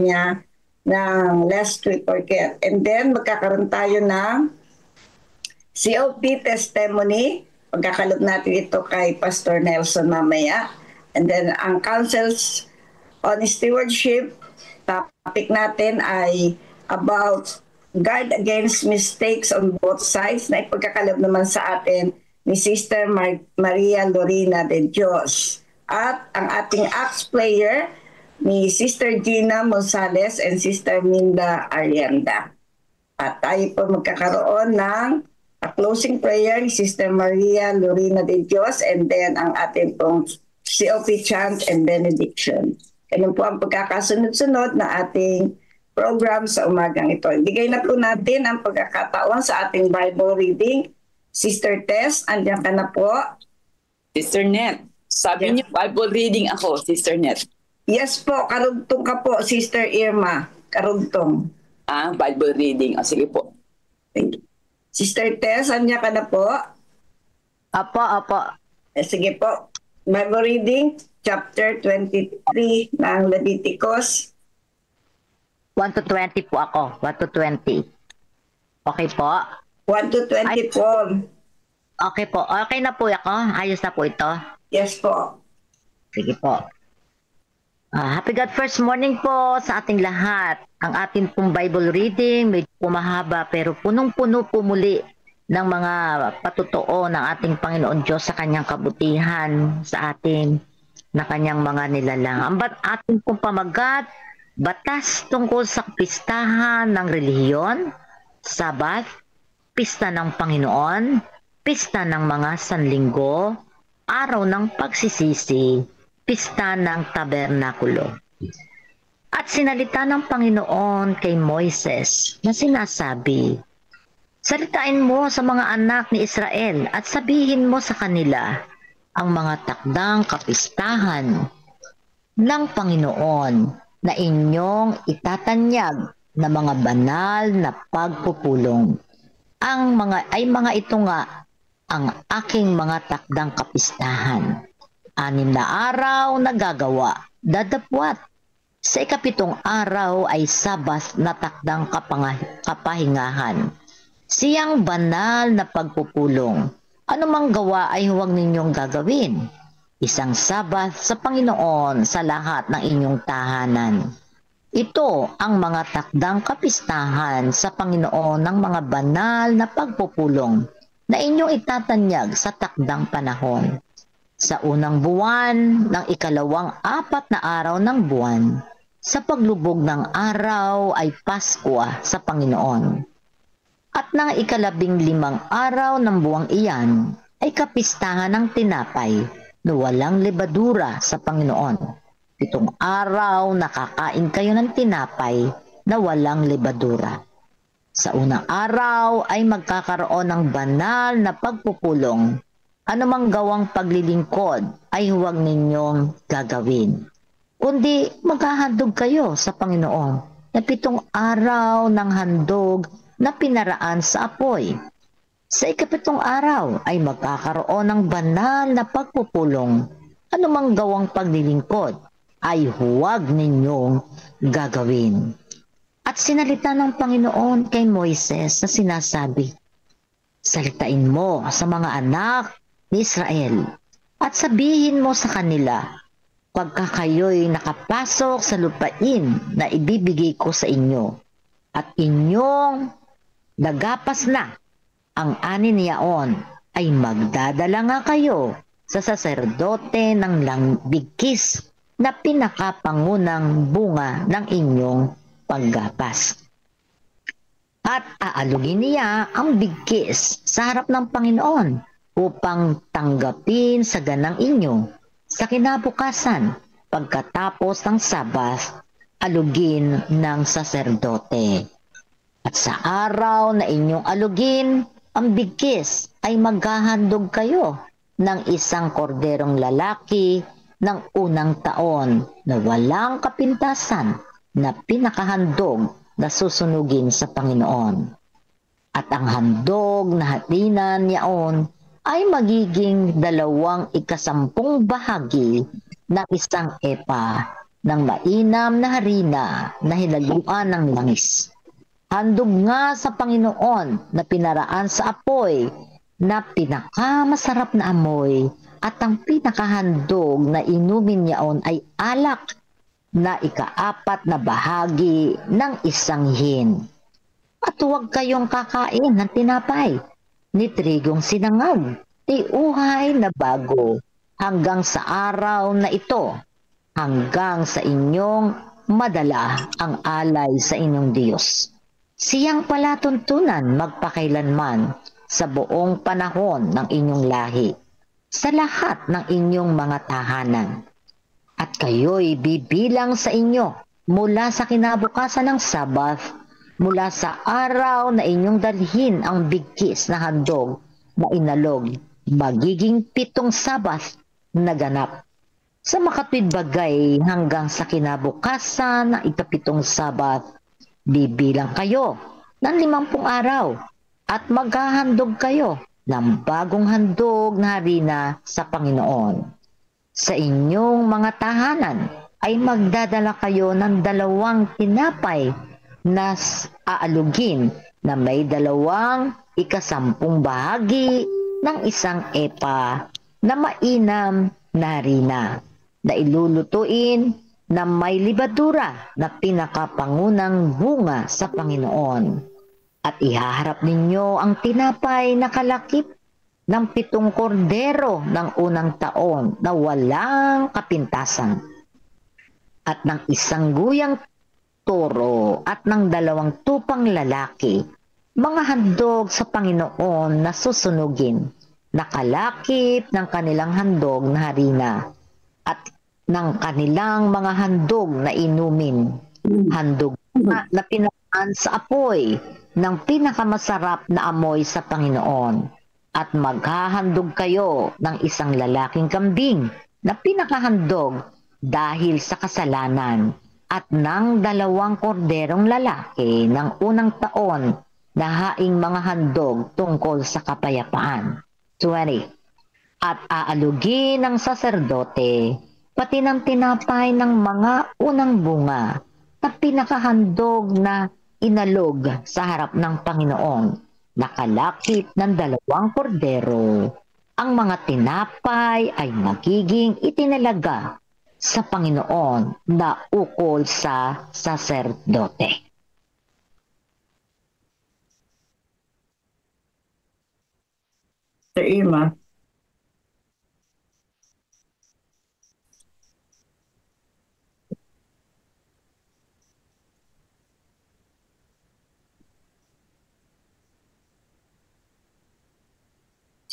niya ng last week or care. And then magkakaroon tayo ng COP testimony. Pagkakalog natin ito kay Pastor Nelson mamaya. And then ang councils on stewardship, topic natin ay about guard against mistakes on both sides na ipagkakalog naman sa atin ni Sister Maria Lorena de Dios. At ang ating Acts player ni Sister Gina Monsales and Sister Minda Arianda. At tayo po magkakaroon ng closing prayer ni Sister Maria Lorena de Dios and then ang ating pong COP chant and benediction. Ganun po ang pagkakasunod-sunod na ating program sa umagang ito. Ibigay na po natin ang pagkakataon sa ating Bible reading. Sister Tess, andiyan ka na po. Sister Net, sabi niyo Bible reading ako, Sister Net. Yes po, karugtong ka po, Sister Irma. Karugtong. Bible reading. Sige po. Thank you. Sister Tess, andiyan ka na po. Apo. Sige po. Bible reading, chapter 23 ng Leviticus. 1 to 20 po ako. 1 to 20. Okay po? 1 to 20 po. Okay po. Okay na po ako? Ayos na po ito? Yes po. Sige po. Happy God First Morning po sa ating lahat. Ang ating pong Bible reading, medyo pumahaba pero punong-puno po muli ng mga patutuo ng ating Panginoon Diyos sa kanyang kabutihan sa atin na kanyang mga nilalang. Ang ating pong pamagat, batas tungkol sa pistahan ng relihiyon, Sabat, pista ng Panginoon, pista ng mga sanlinggo, araw ng pagsisisi, pista ng tabernakulo. At sinalita ng Panginoon kay Moises na sinasabi, salitain mo sa mga anak ni Israel at sabihin mo sa kanila ang mga takdang kapistahan ng Panginoon na inyong itatanyag na mga banal na pagpupulong. Mga ito nga ang aking mga takdang kapistahan. 6 na araw na gagawa, dadapwat. Sa 7 araw ay Sabat na takdang kapahingahan. Siyang banal na pagpupulong. Anumang gawa ay huwag ninyong gagawin. Isang Sabat sa Panginoon sa lahat ng inyong tahanan. Ito ang mga takdang kapistahan sa Panginoon ng mga banal na pagpupulong na inyong itatanyag sa takdang panahon. Sa unang buwan ng 4 na araw ng buwan, sa paglubog ng araw ay Pasko sa Panginoon. At ng 15 araw ng buwang iyan ay kapistahan ng tinapay na walang lebadura sa Panginoon. 7 araw nakakain kayo ng tinapay na walang lebadura. Sa unang araw ay magkakaroon ng banal na pagpupulong. Anumang gawang paglilingkod ay huwag ninyong gagawin, kundi maghahandog kayo sa Panginoon na 7 araw ng handog na pinaraan sa apoy. Sa 7 araw ay magkakaroon ng banal na pagpupulong. Anumang gawang paglilingkod ay huwag ninyong gagawin. At sinalita ng Panginoon kay Moises na sinasabi, salitain mo sa mga anak ni Israel at sabihin mo sa kanila, pagka kayo'y nakapasok sa lupain na ibibigay ko sa inyo at inyong nagapas na ang 6 yaon, ay magdadala nga kayo sa saserdote ng bigkis na pinakapangunang bunga ng inyong paggapas. At aalugin niya ang bigkis sa harap ng Panginoon upang tanggapin sa ganang inyo sa kinabukasan pagkatapos ng Sabat, alugin ng saserdote. At sa araw na inyong alugin ang bigkis ay maghahandog kayo ng 1 korderong lalaki ng unang taon na walang kapintasan na pinakahandog na susunugin sa Panginoon. At ang handog na hatinan niyaon ay magiging 2/10 bahagi ng 1 epa ng mainam na harina na hinaluan ng langis. Handog nga sa Panginoon na pinaraan sa apoy na pinakamasarap na amoy, at ang pinakahandog na inumin niyaon ay alak na ikaapat na bahagi ng isang hin. At huwag kayong kakain ng tinapay ni trigong sinangag, ni uhay na bago, hanggang sa araw na ito, hanggang sa inyong madala ang alay sa inyong Diyos. Siyang palatuntunan magpakailanman sa buong panahon ng inyong lahi, sa lahat ng inyong mga tahanan. At kayo'y bibilang sa inyo mula sa kinabukasan ng Sabath, mula sa araw na inyong dalhin ang bigkis na handog na inalog, magiging 7 Sabath na ganap. Sa makatwid bagay hanggang sa kinabukasan ng ika-7 Sabath, bibilang kayo ng 50 araw at maghahandog kayo ng bagong handog na harina sa Panginoon. Sa inyong mga tahanan ay magdadala kayo ng 2 tinapay na aalugin na may 2 ika-10 bahagi ng 1 epa na mainam na harina na ilulutuin na may libadura na pinakapangunang bunga sa Panginoon. At ihaharap ninyo ang tinapay na kalakip ng 7 kordero ng unang taon na walang kapintasan, at ng 1 guyang toro at ng 2 tupang lalaki, mga handog sa Panginoon na susunugin, nakalakip ng kanilang handog na harina at ng kanilang mga handog na inumin, handog na pinaan sa apoy ng pinakamasarap na amoy sa Panginoon. At maghahandog kayo ng 1 lalaking kambing na pinakahandog dahil sa kasalanan, at ng 2 korderong lalaki ng unang taon na haing mga handog tungkol sa kapayapaan. 20. At aalugin ng saserdote pati ng tinapay ng mga unang bunga na pinakahandog na inalog sa harap ng Panginoon, nakalakip ng 2 kordero. Ang mga tinapay ay magiging itinalaga sa Panginoon na ukol sa saserdote. Sir Irma.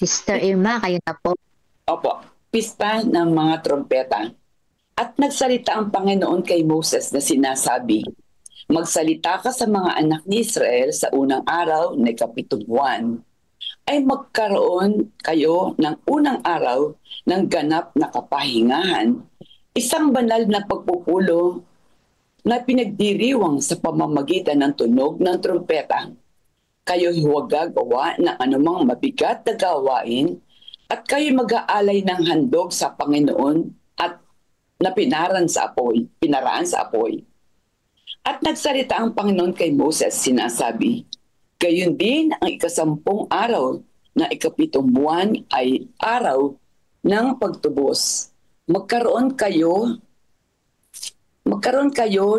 Sister Irma, kayo na po. Opo, pista ng mga trompeta. At nagsalita ang Panginoon kay Moses na sinasabi, magsalita ka sa mga anak ni Israel sa unang araw na ika-7 buwan, ay magkaroon kayo ng unang araw ng ganap na kapahingahan, isang banal na pagpupulo na pinagdiriwang sa pamamagitan ng tunog ng trompeta. Kayo huwag gagawa ng anumang mabigat na gawain, at kayo mag-aalay ng handog sa Panginoon at na pinaraan sa apoy. At nagsalita ang Panginoon kay Moses, sinasabi, gayon din ang ika-10 araw na ika-7 buwan ay araw ng pagtubos. Magkaroon kayo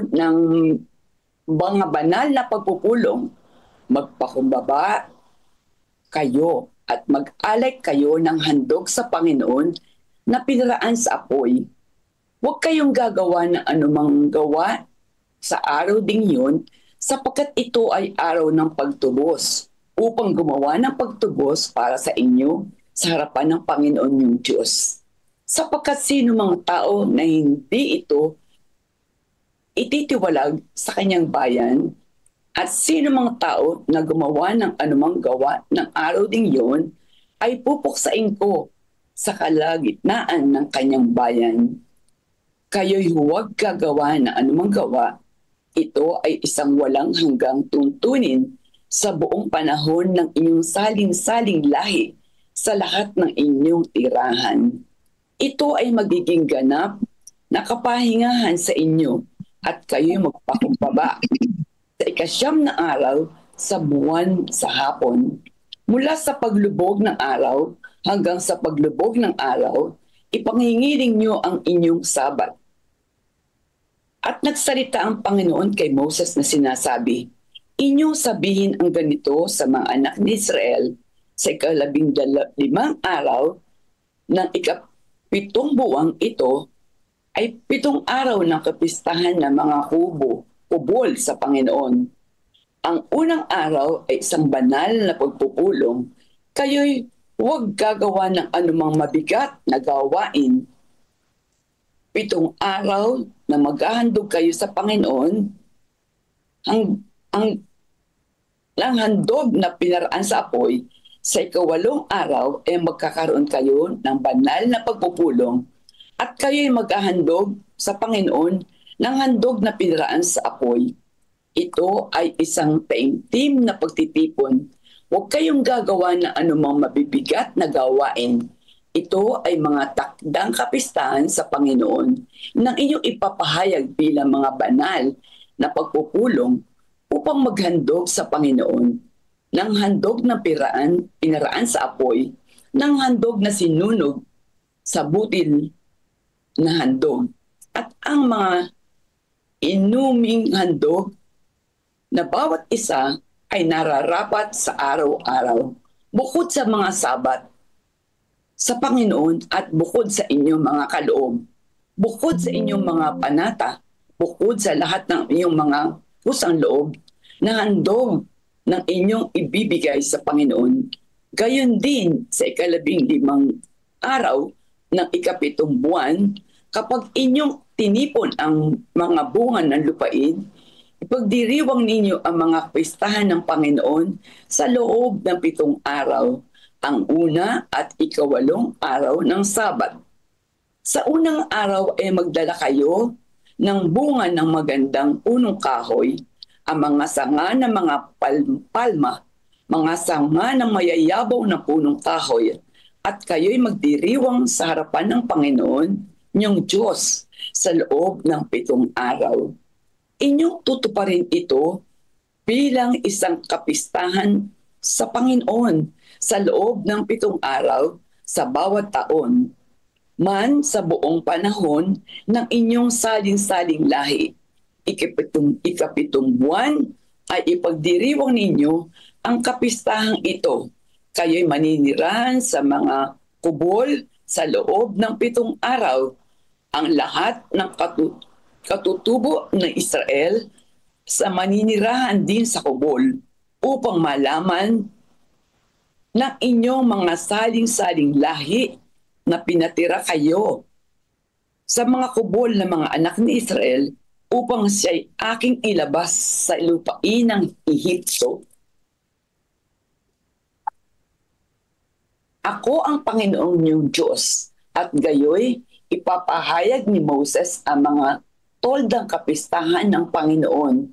ng mga banal na pagpupulong, magpakumbaba kayo at mag-alay kayo ng handog sa Panginoon na pinaraan sa apoy. Huwag kayong gagawa ng anumang gawa sa araw ding yun, sapagkat ito ay araw ng pagtubos, upang gumawa ng pagtubos para sa inyo sa harapan ng Panginoon yung Diyos. Sapagkat sino mang tao na hindi ito ititiwalag sa kanyang bayan, at sino mang tao na gumawa ng anumang gawa ng araw ding yon, ay pupuksain ko sa kalagitnaan ng kanyang bayan. Kayo'y huwag gagawa ng anumang gawa. Ito ay isang walang hanggang tuntunin sa buong panahon ng inyong saling-saling lahi sa lahat ng inyong tirahan. Ito ay magiging ganap nakapahingahan sa inyo at kayo'y magpakumbaba sa ikasyam na araw sa buwan sa hapon. Mula sa paglubog ng araw hanggang sa paglubog ng araw, ipangingiling niyo ang inyong sabat. At nagsalita ang Panginoon kay Moses na sinasabi, inyong sabihin ang ganito sa mga anak ni Israel sa 15 araw ng 7 buwang ito ay 7 araw ng kapistahan ng mga kubol sa Panginoon. Ang unang araw ay isang banal na pagpupulong, kayo'y huwag gagawa ng anumang mabigat na gawain. 7 araw na maghahandog kayo sa Panginoon, ang handog na pinaraan sa apoy, sa 8 araw ay magkakaroon kayo ng banal na pagpupulong at kayo'y maghahandog sa Panginoon ng handog na pinaraan sa apoy. Ito ay isang taimtim na pagtitipon. Huwag kayong gagawa ng anumang mabibigat na gawain. Ito ay mga takdang kapistahan sa Panginoon nang inyong ipapahayag bilang mga banal na pagpupulong upang maghandog sa Panginoon ng handog na pinaraan sa apoy, ng handog na sinunog sa butil na handog, at ang mga inuming handog na bawat isa ay nararapat sa araw-araw, bukod sa mga sabat sa Panginoon at bukod sa inyong mga kaloob, bukod sa inyong mga panata, bukod sa lahat ng inyong mga kusang loob na handog ng inyong ibibigay sa Panginoon. Gayon din sa 15 araw ng 7 buwan, kapag inyong tinipon ang mga bunga ng lupain, ipagdiriwang ninyo ang mga pistahan ng Panginoon sa loob ng 7 araw, ang una at 8 araw ng Sabat. Sa unang araw ay magdala kayo ng bunga ng magandang punong kahoy, ang mga sanga ng mga palma, mga sanga ng mayayabaw na punong kahoy, at kayo'y magdiriwang sa harapan ng Panginoon, niyong Diyos, sa loob ng 7 araw. Inyong tutuparin ito bilang isang kapistahan sa Panginoon sa loob ng 7 araw sa bawat taon, man sa buong panahon ng inyong saling-saling lahi. 7 buwan ay ipagdiriwang ninyo ang kapistahang ito. Kayo'y maninirahan sa mga kubol sa loob ng 7 araw. Ang lahat ng katutubo ng Israel sa maninirahan din sa kubol upang malaman ng inyong mga saling-saling lahi na pinatira kayo sa mga kubol ng mga anak ni Israel upang siya'y aking ilabas sa lupain ng Ehipto. Ako ang Panginoong niyong Diyos, at gayoy ipapahayag ni Moses ang mga toldang kapistahan ng Panginoon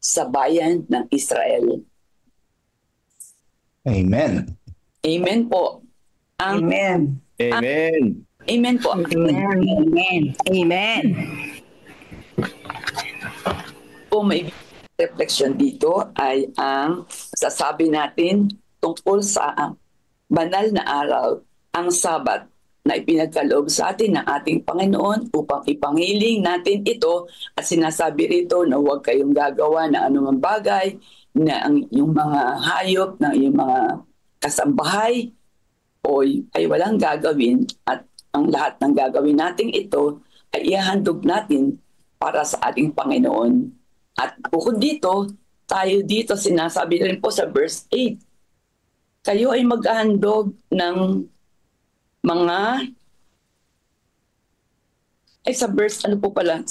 sa bayan ng Israel. Amen. Amen po. Amen. Amen. Amen po. Amen. Amen. Kung may reflection dito ay ang sasabi natin tungkol sa banal na araw, ang Sabat, na ipinagkaloob sa atin ng ating Panginoon upang ipangiling natin ito, at sinasabi rito na huwag kayong gagawa ng anumang bagay na ang yung mga hayop, na yung mga kasambahay ay walang gagawin, at ang lahat ng gagawin natin ito ay ihahandog natin para sa ating Panginoon. At bukod dito, tayo dito sinasabi rin po sa verse 8, kayo ay maghahandog ng mga sa verse ano po pala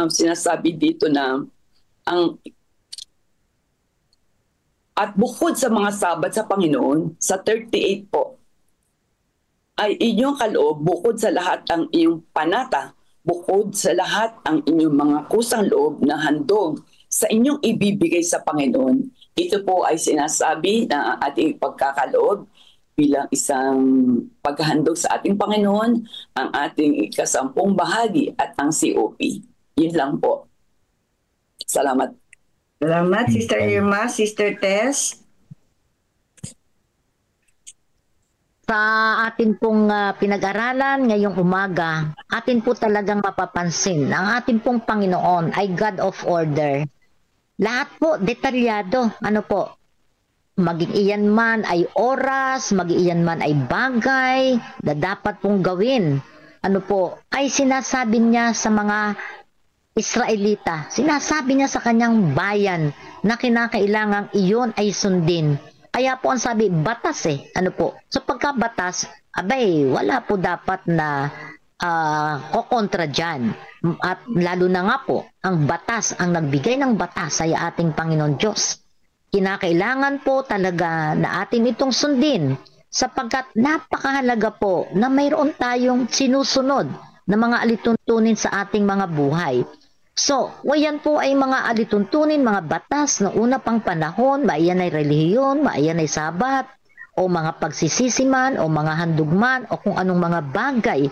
sinasabi dito na at bukod sa mga sabat sa Panginoon, sa 38 po, ay inyong kaloob, bukod sa lahat ang iyong panata, bukod sa lahat ang inyong mga kusang loob na handog sa inyong ibibigay sa Panginoon. Ito po ay sinasabi na ating pagkakaloob bilang isang paghahandog sa ating Panginoon, ang ating ikasampung bahagi at ang COP. Yun lang po. Salamat. Salamat, Sister Irma. Sister Tess? Sa atin pong pinag-aralan ngayong umaga, atin po talagang mapapansin, ang atin pong Panginoon ay God of order. Lahat po detalyado, ano po, maging iyan man ay oras, maging iyan man ay bagay na dapat pong gawin. Ano po, ay sinasabi niya sa mga Israelita, sinasabi niya sa kanyang bayan na kinakailangang iyon ay sundin. Kaya po ang sabi, batas ano po, sa pagkabatas, abay, wala po dapat na kokontra dyan. At lalo na nga po, ang batas, ang nagbigay ng batas ay ating Panginoon Diyos. Kinakailangan po talaga na atin itong sundin sapagkat napakahalaga po na mayroon tayong sinusunod na mga alituntunin sa ating mga buhay. So, yan po ay mga alituntunin, mga batas na una pang panahon, maiyan ay relihiyon, maiyan ay sabat, o mga pagsisisiman, o mga handugman, o kung anong mga bagay.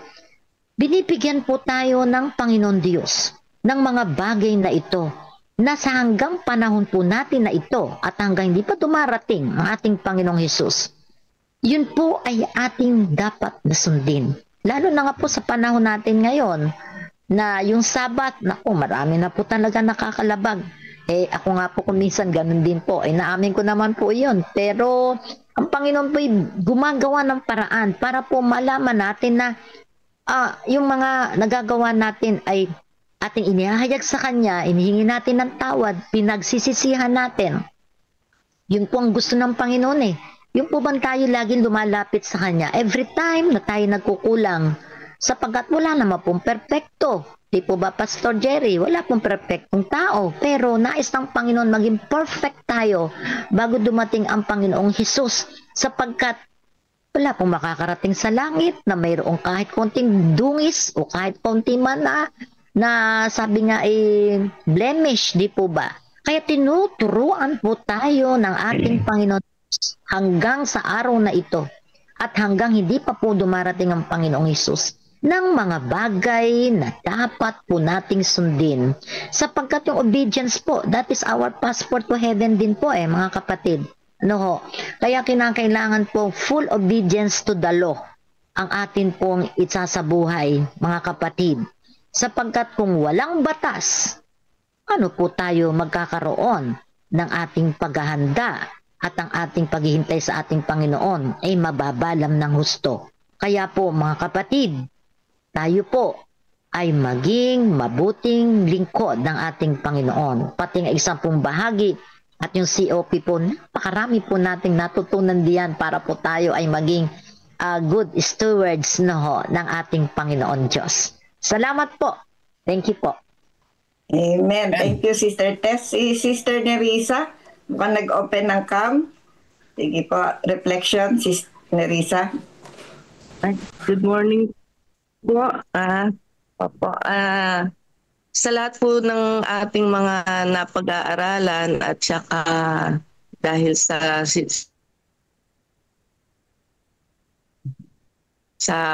Binibigyan po tayo ng Panginoon Diyos ng mga bagay na ito, na sa hanggang panahon po natin na ito, at hanggang hindi pa dumarating ang ating Panginoong Hesus, yun po ay ating dapat na sundin. Lalo na nga po sa panahon natin ngayon, na yung Sabat, naku, marami na po talaga nakakalabag. Ako nga po kuminsan ganun din po. Naamin ko naman po yun. Pero ang Panginoon po ay gumagawa ng paraan para po malaman natin na yung mga nagagawa natin ay ating inihahayag sa Kanya, inihingi natin ng tawad, pinagsisisihan natin. Yun po ang gusto ng Panginoon Yung po bang tayo laging lumalapit sa Kanya every time na tayo nagkukulang, sapagkat wala naman pong perpekto. Di po ba, Pastor Jerry? Wala pong perpektong tao. Pero nais ng Panginoon maging perfect tayo bago dumating ang Panginoong Hesus. Sapagkat wala pong makakarating sa langit na mayroong kahit konting dungis o kahit konti man na sabi nga blemish. Di po ba? Kaya tinuturuan po tayo ng ating Panginoon hanggang sa araw na ito. At hanggang hindi pa po dumarating ang Panginoong Hesus, ng mga bagay na dapat po nating sundin. Sapagkat yung obedience po, that is our passport to heaven din po mga kapatid. Kaya kinakailangan po full obedience to the law ang atin pong isasabuhay, mga kapatid. Sapagkat kung walang batas, ano po tayo magkakaroon ng ating paghahanda at ang ating paghihintay sa ating Panginoon ay mababalam ng husto. Kaya po mga kapatid, tayo po ay maging mabuting lingkod ng ating Panginoon. Pati nga isampung bahagi at yung COP po, napakarami po nating natutunan diyan para po tayo ay maging good stewards ng ating Panginoon Diyos. Salamat po. Thank you po. Amen. Thank you, Sister Tess. Si Sister Nerissa, mukhang nag-open ng cam. Sige po, reflection, Sister Nerissa. Good morning po. Sa lahat po ng ating mga napag-aaralan at saka dahil sa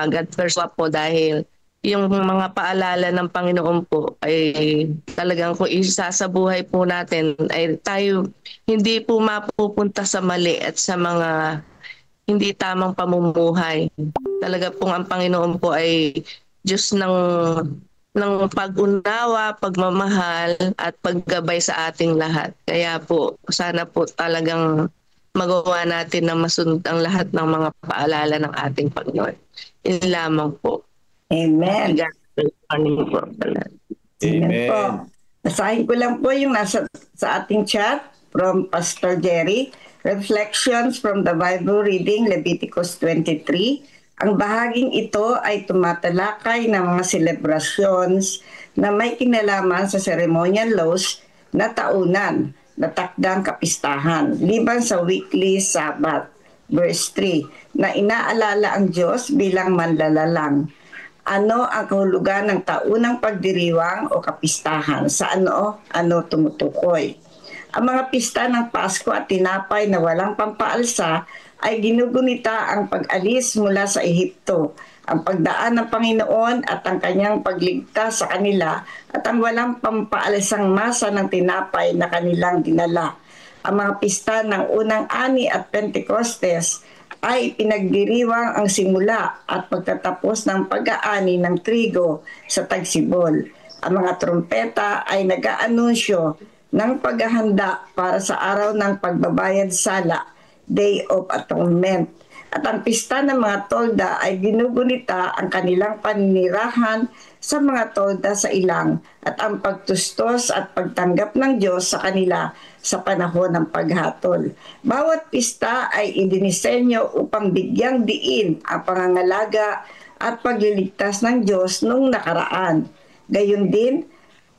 God First po, dahil yung mga paalala ng Panginoon po ay talagang kung isasabuhay po natin ay tayo hindi po mapupunta sa mali at sa mga hindi tamang pamumuhay. Talaga pong ang Panginoon po ay Diyos ng pag-unawa, pagmamahal at paggabay sa ating lahat. Kaya po sana po talagang magawa natin na masunod ang lahat ng mga paalala ng ating Panginoon. Yun lamang po. Amen. Amen. Po. Basahin ko lang po yung nasa sa ating chat from Pastor Jerry. Reflections from the Bible reading, Leviticus 23. Ang bahaging ito ay tumatalakay ng mga celebrations na may kinalaman sa ceremonial laws na taunan, na takdang kapistahan, liban sa weekly Sabbath. Verse 3, na inaalala ang Diyos bilang manlalalang. Ano ang kahulugan ng taunang pagdiriwang o kapistahan? Sa ano tumutukoy? Ang mga pista ng Pasko at tinapay na walang pampaalsa ay ginugunita ang pag-alis mula sa Ehipto, ang pagdaan ng Panginoon at ang kanyang pagligtas sa kanila at ang walang pampaalisang masa ng tinapay na kanilang dinala. Ang mga pista ng unang ani at Pentecostes ay pinagdiriwang ang simula at pagtatapos ng pag-aani ng trigo sa tagsibol. Ang mga trompeta ay nag-aanunsyo ng paghahanda para sa araw ng pagbabayad sala, Day of Atonement. At ang pista ng mga tolda ay ginugunita ang kanilang paninirahan sa mga tolda sa ilang at ang pagtustos at pagtanggap ng Diyos sa kanila sa panahon ng paghatol. Bawat pista ay idinisenyo upang bigyang diin ang pangangalaga at pagliligtas ng Diyos nung nakaraan. Gayon din,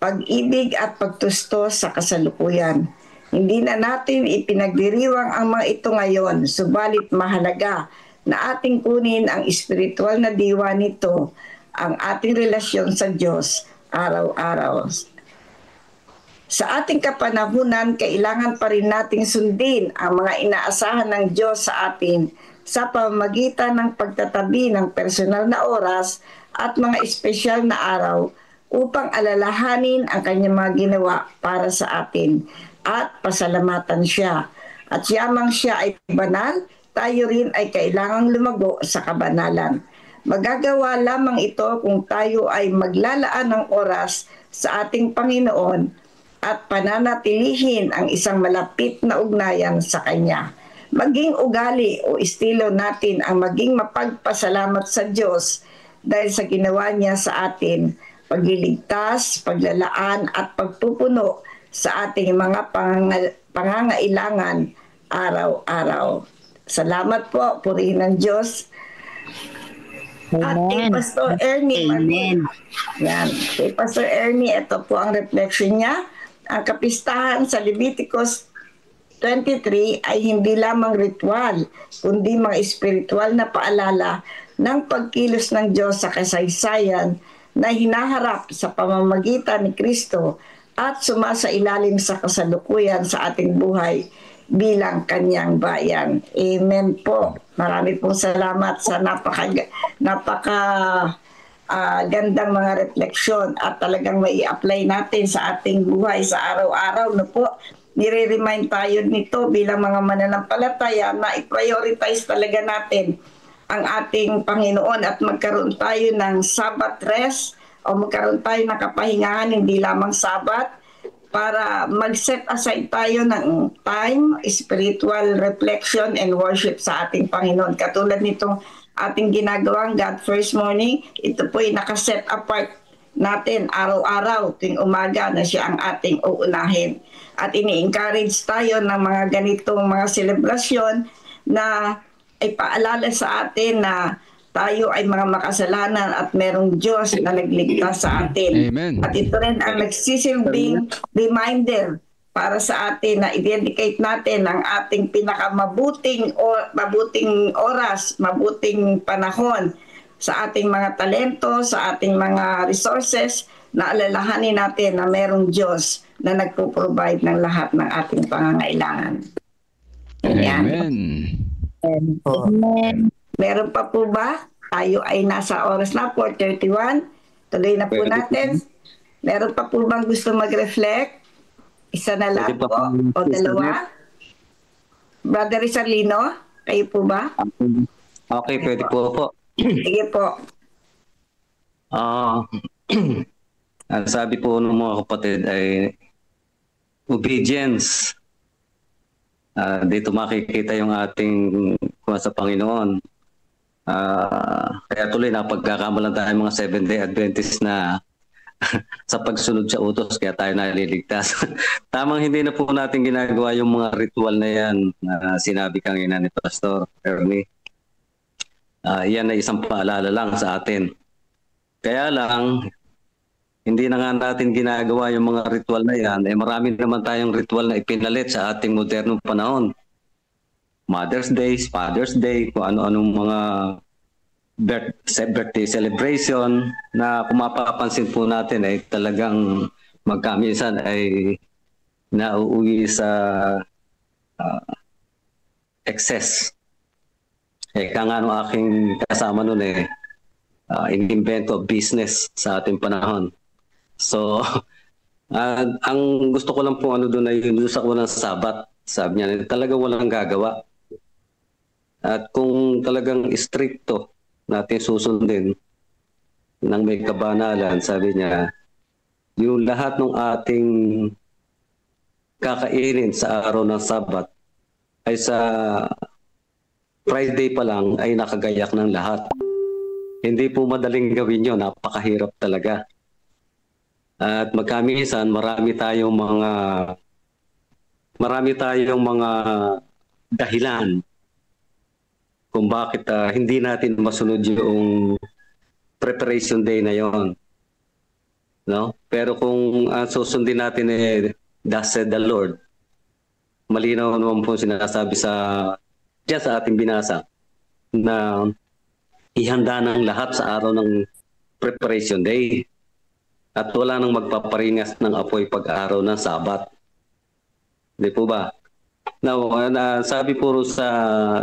pag-ibig at pagtustos sa kasalukuyan. Hindi na natin ipinagdiriwang ang mga ito ngayon, subalit mahalaga na ating kunin ang espiritual na diwa nito, ang ating relasyon sa Diyos araw-araw. Sa ating kapanahunan, kailangan pa rin nating sundin ang mga inaasahan ng Diyos sa atin sa pamamagitan ng pagtatabi ng personal na oras at mga espesyal na araw upang alalahanin ang kanyang mga ginawa para sa atin at pasalamatan siya. At yamang siya ay banal, tayo rin ay kailangang lumago sa kabanalan. Magagawa lamang ito kung tayo ay maglalaan ng oras sa ating Panginoon at pananatilihin ang isang malapit na ugnayan sa Kanya. Maging ugali o estilo natin ang maging mapagpasalamat sa Diyos dahil sa ginawa niya sa atin, pagliligtas, paglalaan at pagpupuno sa ating mga pangangailangan araw-araw. Salamat po, purihin ng Diyos. At kay Pastor Ernie, Amen. yan, kay Pastor Ernie, ito po ang reflection niya. Ang kapistahan sa Leviticus 23 ay hindi lamang ritual, kundi mga espiritual na paalala ng pagkilos ng Diyos sa kasaysayan na hinaharap sa pamamagitan ni Kristo at sumasailalim sa kasalukuyan sa ating buhay bilang kanyang bayan. Amen po. Marami pong salamat sa gandang mga refleksyon at talagang may i-apply natin sa ating buhay sa araw-araw. No po, nire-remind tayo nito bilang mga mananampalataya na i-prioritize talaga natin ang ating Panginoon at magkaroon tayo ng Sabbath rest o magkaroon tayo ng kapahingahan, hindi lamang Sabat, para mag-set aside tayo ng time, spiritual reflection and worship sa ating Panginoon. Katulad nitong ating ginagawang God First Morning, ito po ay nakaset apart natin araw-araw tuwing umaga na siya ang ating uunahin. At ini-encourage tayo ng mga ganitong mga selebrasyon na ay paalala sa atin na tayo ay mga makasalanan at merong Diyos na nagligtas sa atin. Amen. At ito rin ang nagsisilbing reminder para sa atin na i-dedicate natin ang ating pinakamabuting oras, mabuting panahon sa ating mga talento, sa ating mga resources, na alalahanin natin na merong Diyos na nagpo-provide ng lahat ng ating pangangailangan. Ayan. Amen. Amen. Meron pa po ba? Tayo ay nasa oras na, 4:31. Tuloy na po natin. Meron pa po bang gusto mag-reflect? Isa na lang po o dalawa? Brother Rizalino, kayo po ba? Okay, pwede po. Sige po. Ang sabi po ng mga kapatid ay obedience. Dito makikita yung ating sa Panginoon. Kaya tuloy na pagkakamalan tayo mga Seventh-day Adventist na sa pagsunod sa utos, kaya tayo naliligtas. Tamang hindi na po natin ginagawa yung mga ritual na yan na sinabi kanina ni Pastor Ernie. Yan ay isang paalala lang sa atin. Kaya lang, hindi na nga natin ginagawa yung mga ritual na yan. Marami naman tayong ritual na ipinalit sa ating modernong panahon. Mother's Day, Father's Day, kung ano-anong mga birthday celebration na kung mapapansin po natin ay talagang magkaminsan ay nauuwi sa excess. Kaya nga nung aking kasama nun in-invento business sa ating panahon. So, ang gusto ko lang po doon ay yung sa unang Sabat. Sabi niya, talaga walang gagawa. At kung talagang stricto natin susundin ng may kabanalan, sabi niya, yung lahat ng ating kakainin sa araw ng Sabat ay sa Friday pa lang ay nakagayak ng lahat. Hindi po madaling gawin yun, napakahirap talaga. At magkamisan, marami tayong mga dahilan kung bakit hindi natin masunod yung preparation day na yon, no? Pero kung susundin natin thus said the Lord, malinaw naman po sinasabi diyan sa ating binasa na ihanda ng lahat sa araw ng preparation day at wala nang magpaparingas ng apoy pag-araw ng Sabat. Di po ba? Now, sabi po sa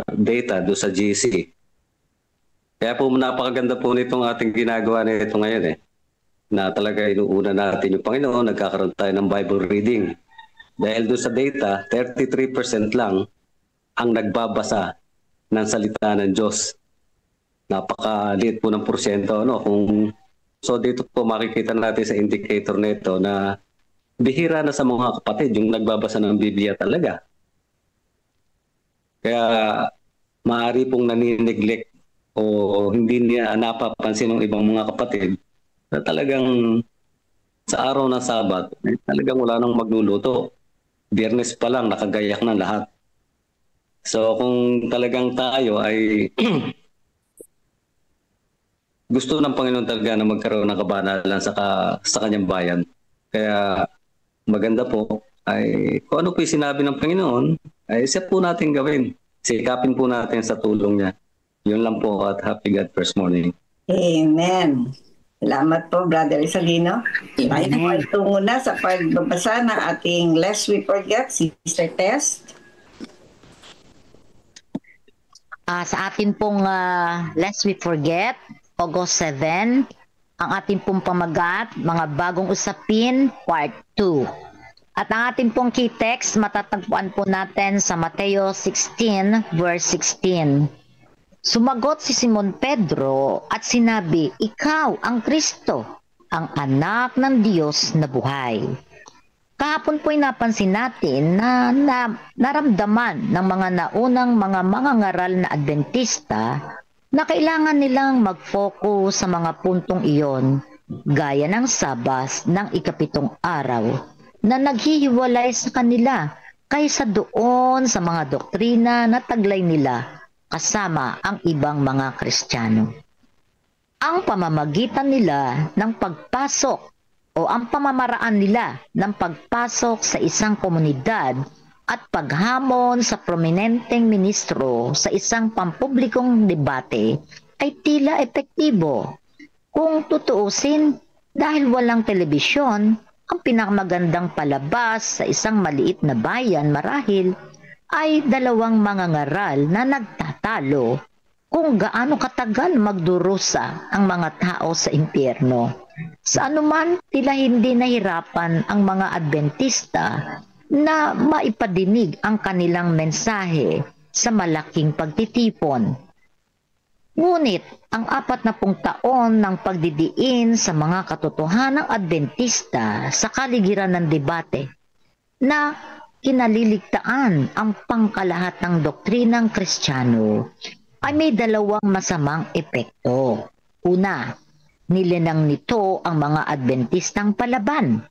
data do sa GC. Kaya po napakaganda po nitong ating ginagawa nito ngayon na talaga inuuna natin yung Panginoon, nagkakaroon tayo ng Bible reading. Dahil do sa data, 33% lang ang nagbabasa ng salita ng Diyos. Napakaliit po ng porsyento. So dito po makikita natin sa indicator nito na bihira na sa mga kapatid yung nagbabasa ng Biblia talaga. Kaya maaari pong nanineglect o hindi niya napapansin ng ibang mga kapatid na talagang sa araw ng Sabat, talagang wala nang magluluto. Biyernes pa lang, nakagayak na lahat. So kung talagang tayo ay gusto ng Panginoon talaga na magkaroon ng kabanalan sa kanyang bayan. Kaya maganda po ay kung ano po yung sinabi ng Panginoon, ay siya po natin gawin. Sikapin po natin sa tulong niya. Yun lang po at happy God first morning. Amen. Salamat po, Brother Isalino. Tayo na po ay tungo na sa pagbabasa ng ating Lest We Forget, Sister Tess. Sa atin pong Lest We Forget, August 7, ang ating pong pamagat, mga bagong usapin, part 2. At ang ating pong key text, matatagpuan po natin sa Mateo 16, verse 16. Sumagot si Simon Pedro at sinabi, "Ikaw ang Kristo, ang anak ng Diyos na buhay." Kahapon po'y napansin natin na naramdaman ng mga naunang mga mangangaral na Adventista na kailangan nilang mag-focus sa mga puntong iyon, gaya ng Sabas ng ikapitong araw, na naghihiwalay sa kanila kaysa doon sa mga doktrina na taglay nila kasama ang ibang mga Kristiyano. Ang pamamagitan nila ng pagpasok o ang pamamaraan nila ng pagpasok sa isang komunidad at paghamon sa prominenteng ministro sa isang pampublikong debate ay tila epektibo. Kung tutuusin, dahil walang telebisyon, ang pinakamagandang palabas sa isang maliit na bayan marahil ay dalawang mangangaral na nagtatalo kung gaano katagal magdurusa ang mga tao sa impyerno. Sa anuman, tila hindi nahirapan ang mga Adventista na maipadinig ang kanilang mensahe sa malaking pagtitipon. Ngunit ang 40 taon ng pagdidiin sa mga katotohanang Adventista sa kaligiran ng debate na kinaliligtaan ang pangkalahatang doktrinang Kristiyano ay may dalawang masamang epekto. Una, nilinang nito ang mga Adventistang palaban,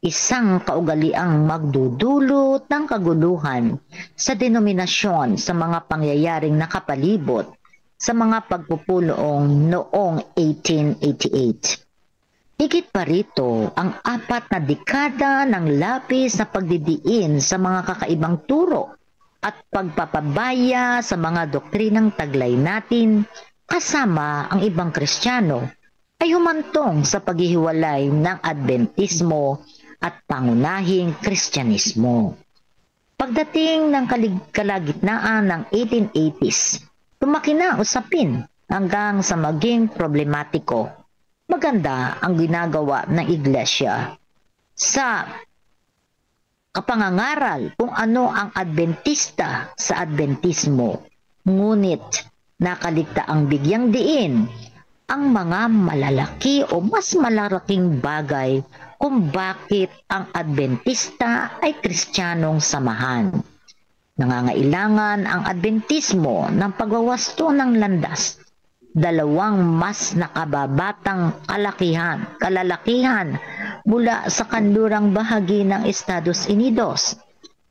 isang kaugaliang magdudulot ng kaguluhan sa denominasyon sa mga pangyayaring nakapalibot sa mga pagpupulong noong 1888. Higit pa rito, ang 4 na dekada ng labis na pagdidiin sa mga kakaibang turo at pagpapabaya sa mga doktrinang taglay natin kasama ang ibang Kristiyano ay humantong sa paghihiwalay ng Adventismo at pangunahing Kristyanismo. Pagdating ng kalagitnaan ng 1880s, lumaki na usapin hanggang sa maging problematiko. Maganda ang ginagawa ng iglesia sa kapangangaral kung ano ang Adventista sa Adventismo. Ngunit nakaligtaang bigyang diin ang mga malalaki o mas malalaking bagay kung bakit ang Adventista ay Kristiyanong samahan. Nangangailangan ang Adventismo ng pagwawasto ng landas, dalawang mas nakababatang kalalakihan mula sa kanlurang bahagi ng Estados Unidos.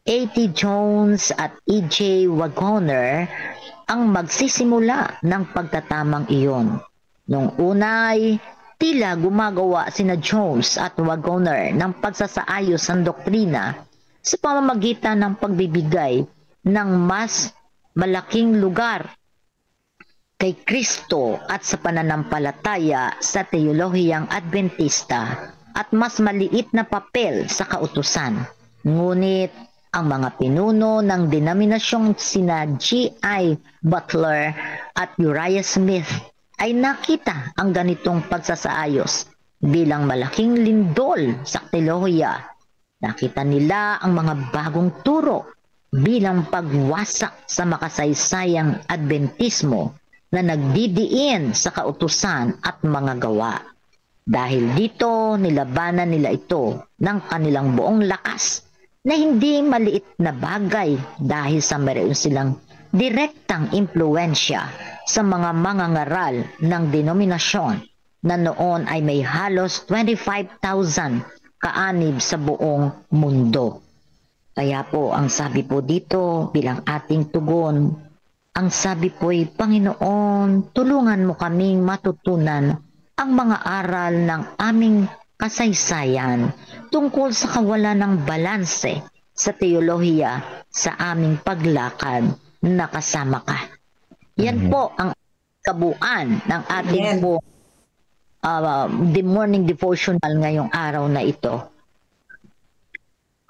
A.T. Jones at E.J. Wagoner ang magsisimula ng pagtatamang iyon. Noong unay, tila gumagawa sina Jones at Wagoner ng pagsasaayos ng doktrina sa pamamagitan ng pagbibigay ng mas malaking lugar kay Kristo at sa pananampalataya sa teolohiyang Adventista at mas maliit na papel sa kautusan. Ngunit ang mga pinuno ng denominasyong sina G.I. Butler at Uriah Smith ay nakita ang ganitong pagsasaayos bilang malaking lindol sa teolohiya. Nakita nila ang mga bagong turo bilang pagwasak sa makasaysayang Adventismo na nagdidiin sa kautusan at mga gawa. Dahil dito, nilabanan nila ito ng kanilang buong lakas na hindi maliit na bagay dahil sa meron silang direktang impluensya sa mga mangangaral ng denominasyon na noon ay may halos 25,000 kaanib sa buong mundo. Kaya po, ang sabi po dito bilang ating tugon, ang sabi po ay, Panginoon, tulungan mo kaming matutunan ang mga aral ng aming kasaysayan tungkol sa kawalan ng balanse sa teolohiya sa aming paglakad na kasama ka. Yan po ang kabuuan ng ating po the morning devotional ngayong araw na ito.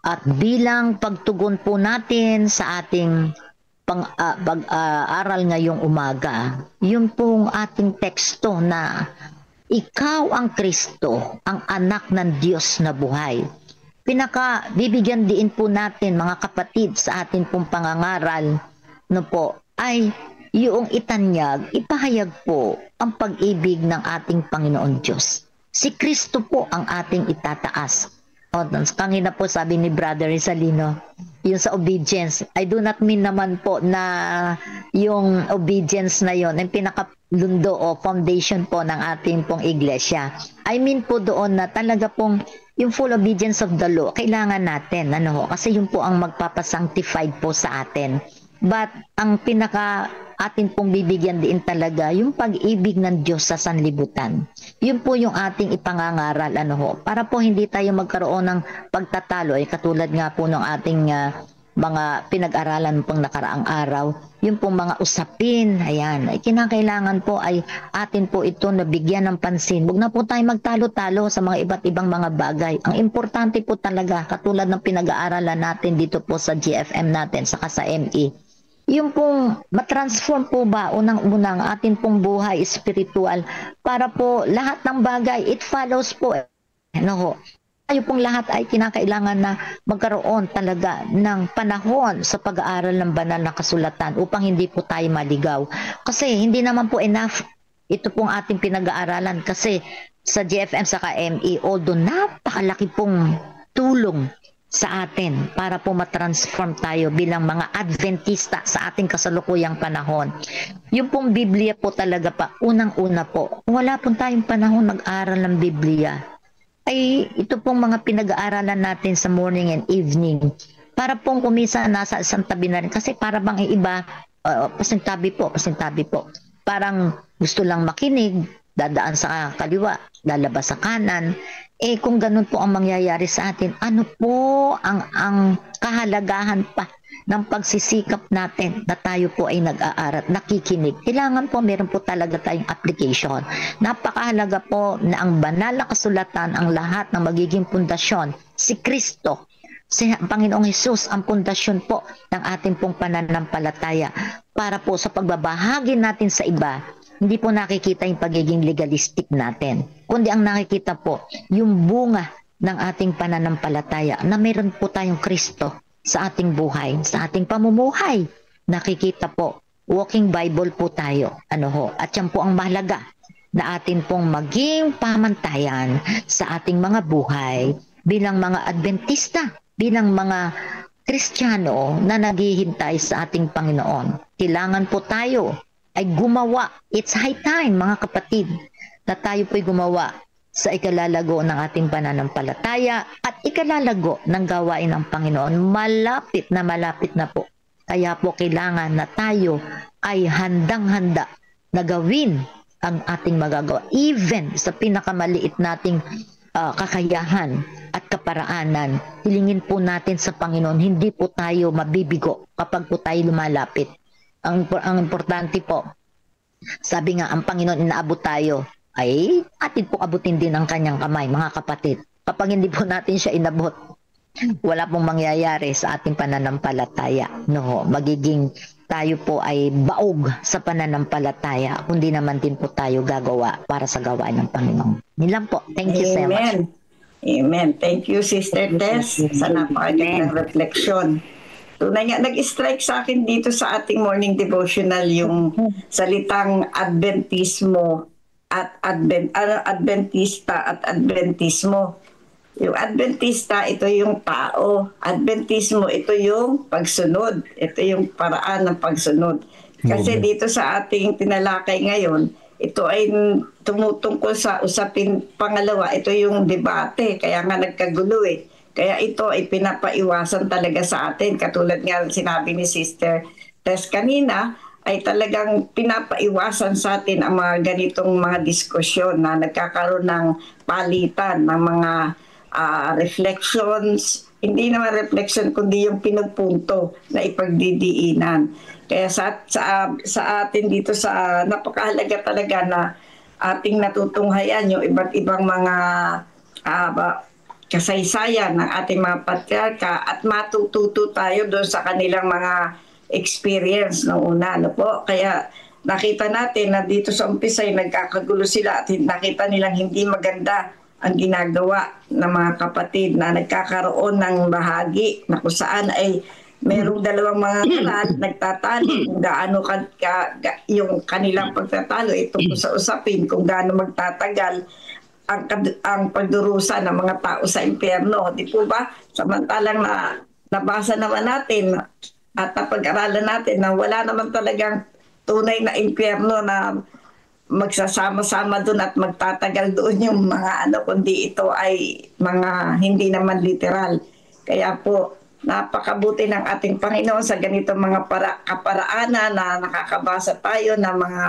At bilang pagtugon po natin sa ating pag-aaral ngayong umaga, yun pong ating teksto na ikaw ang Kristo, ang anak ng Diyos na buhay. Bibigyan din po natin mga kapatid sa ating pong pangangaral no po, ay yung itanyag, ipahayag po ang pag-ibig ng ating Panginoon Diyos. Si Kristo po ang ating itataas. O, kanina po sabi ni Brother Rizalino, yung sa obedience, I do not mean naman po na yung obedience na yon ang pinakalundo o foundation po ng ating pong iglesia. I mean po doon na talaga pong yung full obedience of the law, kailangan natin, kasi yun po ang magpapasanctified po sa atin. But ang atin pong bibigyan din talaga yung pag-ibig ng Diyos sa sanlibutan. Yun po yung ating ipangangaral, para po hindi tayo magkaroon ng pagtatalo, katulad nga po ng ating mga pinag-aralan pong nakaraang araw, yung pong mga usapin, ayan, kinakailangan po ay atin po ito na bigyan ng pansin. Huwag na po tayo magtalo-talo sa mga iba't ibang mga bagay. Ang importante po talaga, katulad ng pinag-aaralan natin dito po sa GFM natin, saka sa ME, yung pong matransform po ba unang-unang atin pong buhay spiritual para po lahat ng bagay, it follows po. Tayo pong lahat ay kinakailangan na magkaroon talaga ng panahon sa pag-aaral ng banal na kasulatan upang hindi po tayo maligaw. Kasi hindi naman po enough ito pong ating pinag-aaralan kasi sa GFM sa ME, although napakalaki pong tulong sa atin para po matransform tayo bilang mga Adventista sa ating kasalukuyang panahon. Yung pong Biblia po talaga pa, unang-una po, kung wala po tayong panahon mag-aral ng Biblia, ay ito pong mga pinag-aaralan natin sa morning and evening, para pong kumisa nasa isang tabi na rin. Kasi para bang iba, pasintabi po, parang gusto lang makinig, dadaan sa kaliwa, lalabas sa kanan. Kung ganun po ang mangyayari sa atin, ano po ang kahalagahan pa ng pagsisikap natin na tayo po ay nag-aaral, nakikinig. Kailangan po meron po talaga tayong application. Napakahalaga po na ang banal na kasulatan, ang lahat ng magiging pundasyon, si Kristo, si Panginoong Hesus ang pundasyon po ng ating pong pananampalataya. para po sa pagbabahagi natin sa iba, hindi po nakikita yung pagiging legalistic natin. Kundi ang nakikita po, yung bunga ng ating pananampalataya na meron po tayong Kristo sa ating buhay, sa ating pamumuhay. Nakikita po, walking Bible po tayo. At yan po ang mahalaga na atin pong maging pamantayan sa ating mga buhay bilang mga Adventista, bilang mga Kristiyano na naghihintay sa ating Panginoon. Kailangan po tayo ay gumawa. It's high time, mga kapatid, na tayo po'y gumawa sa ikalalago ng ating pananampalataya at ikalalago ng gawain ng Panginoon. Malapit na po. Kaya po kailangan na tayo ay handang-handa na gawin ang ating magagawa. Even sa pinakamaliit nating kakayahan at kaparaanan, hilingin po natin sa Panginoon, hindi po tayo mabibigo kapag po tayo lumalapit. Ang importante po, sabi nga, ang Panginoon inaabot tayo, ay atin po abutin din ang kanyang kamay, mga kapatid. Kapag hindi po natin siya inabot, wala pong mangyayari sa ating pananampalataya. Magiging tayo po ay baog sa pananampalataya, kundi naman din po tayo gagawa para sa gawain ng Panginoon. Nilang po. Thank you so much. Amen. Thank you, Sister Tess, sa napakagandang refleksyon. Tunay nga, nag-strike sa akin dito sa ating morning devotional yung salitang Adventismo at Adventista at Adventismo. Yung Adventista, ito yung tao. Adventismo, ito yung pagsunod. Ito yung paraan ng pagsunod. Kasi dito sa ating tinalakay ngayon, ito ay tumutungkol sa usapin pangalawa. Ito yung debate, kaya nga nagkagulo eh. Kaya ito ay pinapaiwasan talaga sa atin. Katulad nga sinabi ni Sister Tess kanina, ay talagang pinapaiwasan sa atin ang mga ganitong mga diskusyon na nagkakaroon ng palitan, ng mga reflections, hindi naman reflection kundi yung pinagpunto na ipagdidiinan. Kaya sa atin dito sa napakahalaga talaga na ating natutunghayan yung iba't ibang mga kasaysayan ng ating mga patriarka at matututo tayo doon sa kanilang mga experience noong una. Kaya nakita natin na dito sa umpisa ay nagkakagulo sila at nakita nilang hindi maganda ang ginagawa ng mga kapatid na nagkakaroon ng bahagi na kung saan ay merong dalawang mga kanal nagtatalo kung gaano yung kanilang pagtatalo ito sa usapin kung gaano magtatagal ang pagdurusa ng mga tao sa impyerno. Di po ba? Samantalang nabasa naman natin at napag-aralan natin na wala naman talagang tunay na impyerno na magsasama-sama doon at magtatagal doon yung mga kundi ito ay mga hindi naman literal. Kaya po, napakabuti ng ating Panginoon sa ganitong mga kaparaanan na nakakabasa tayo ng mga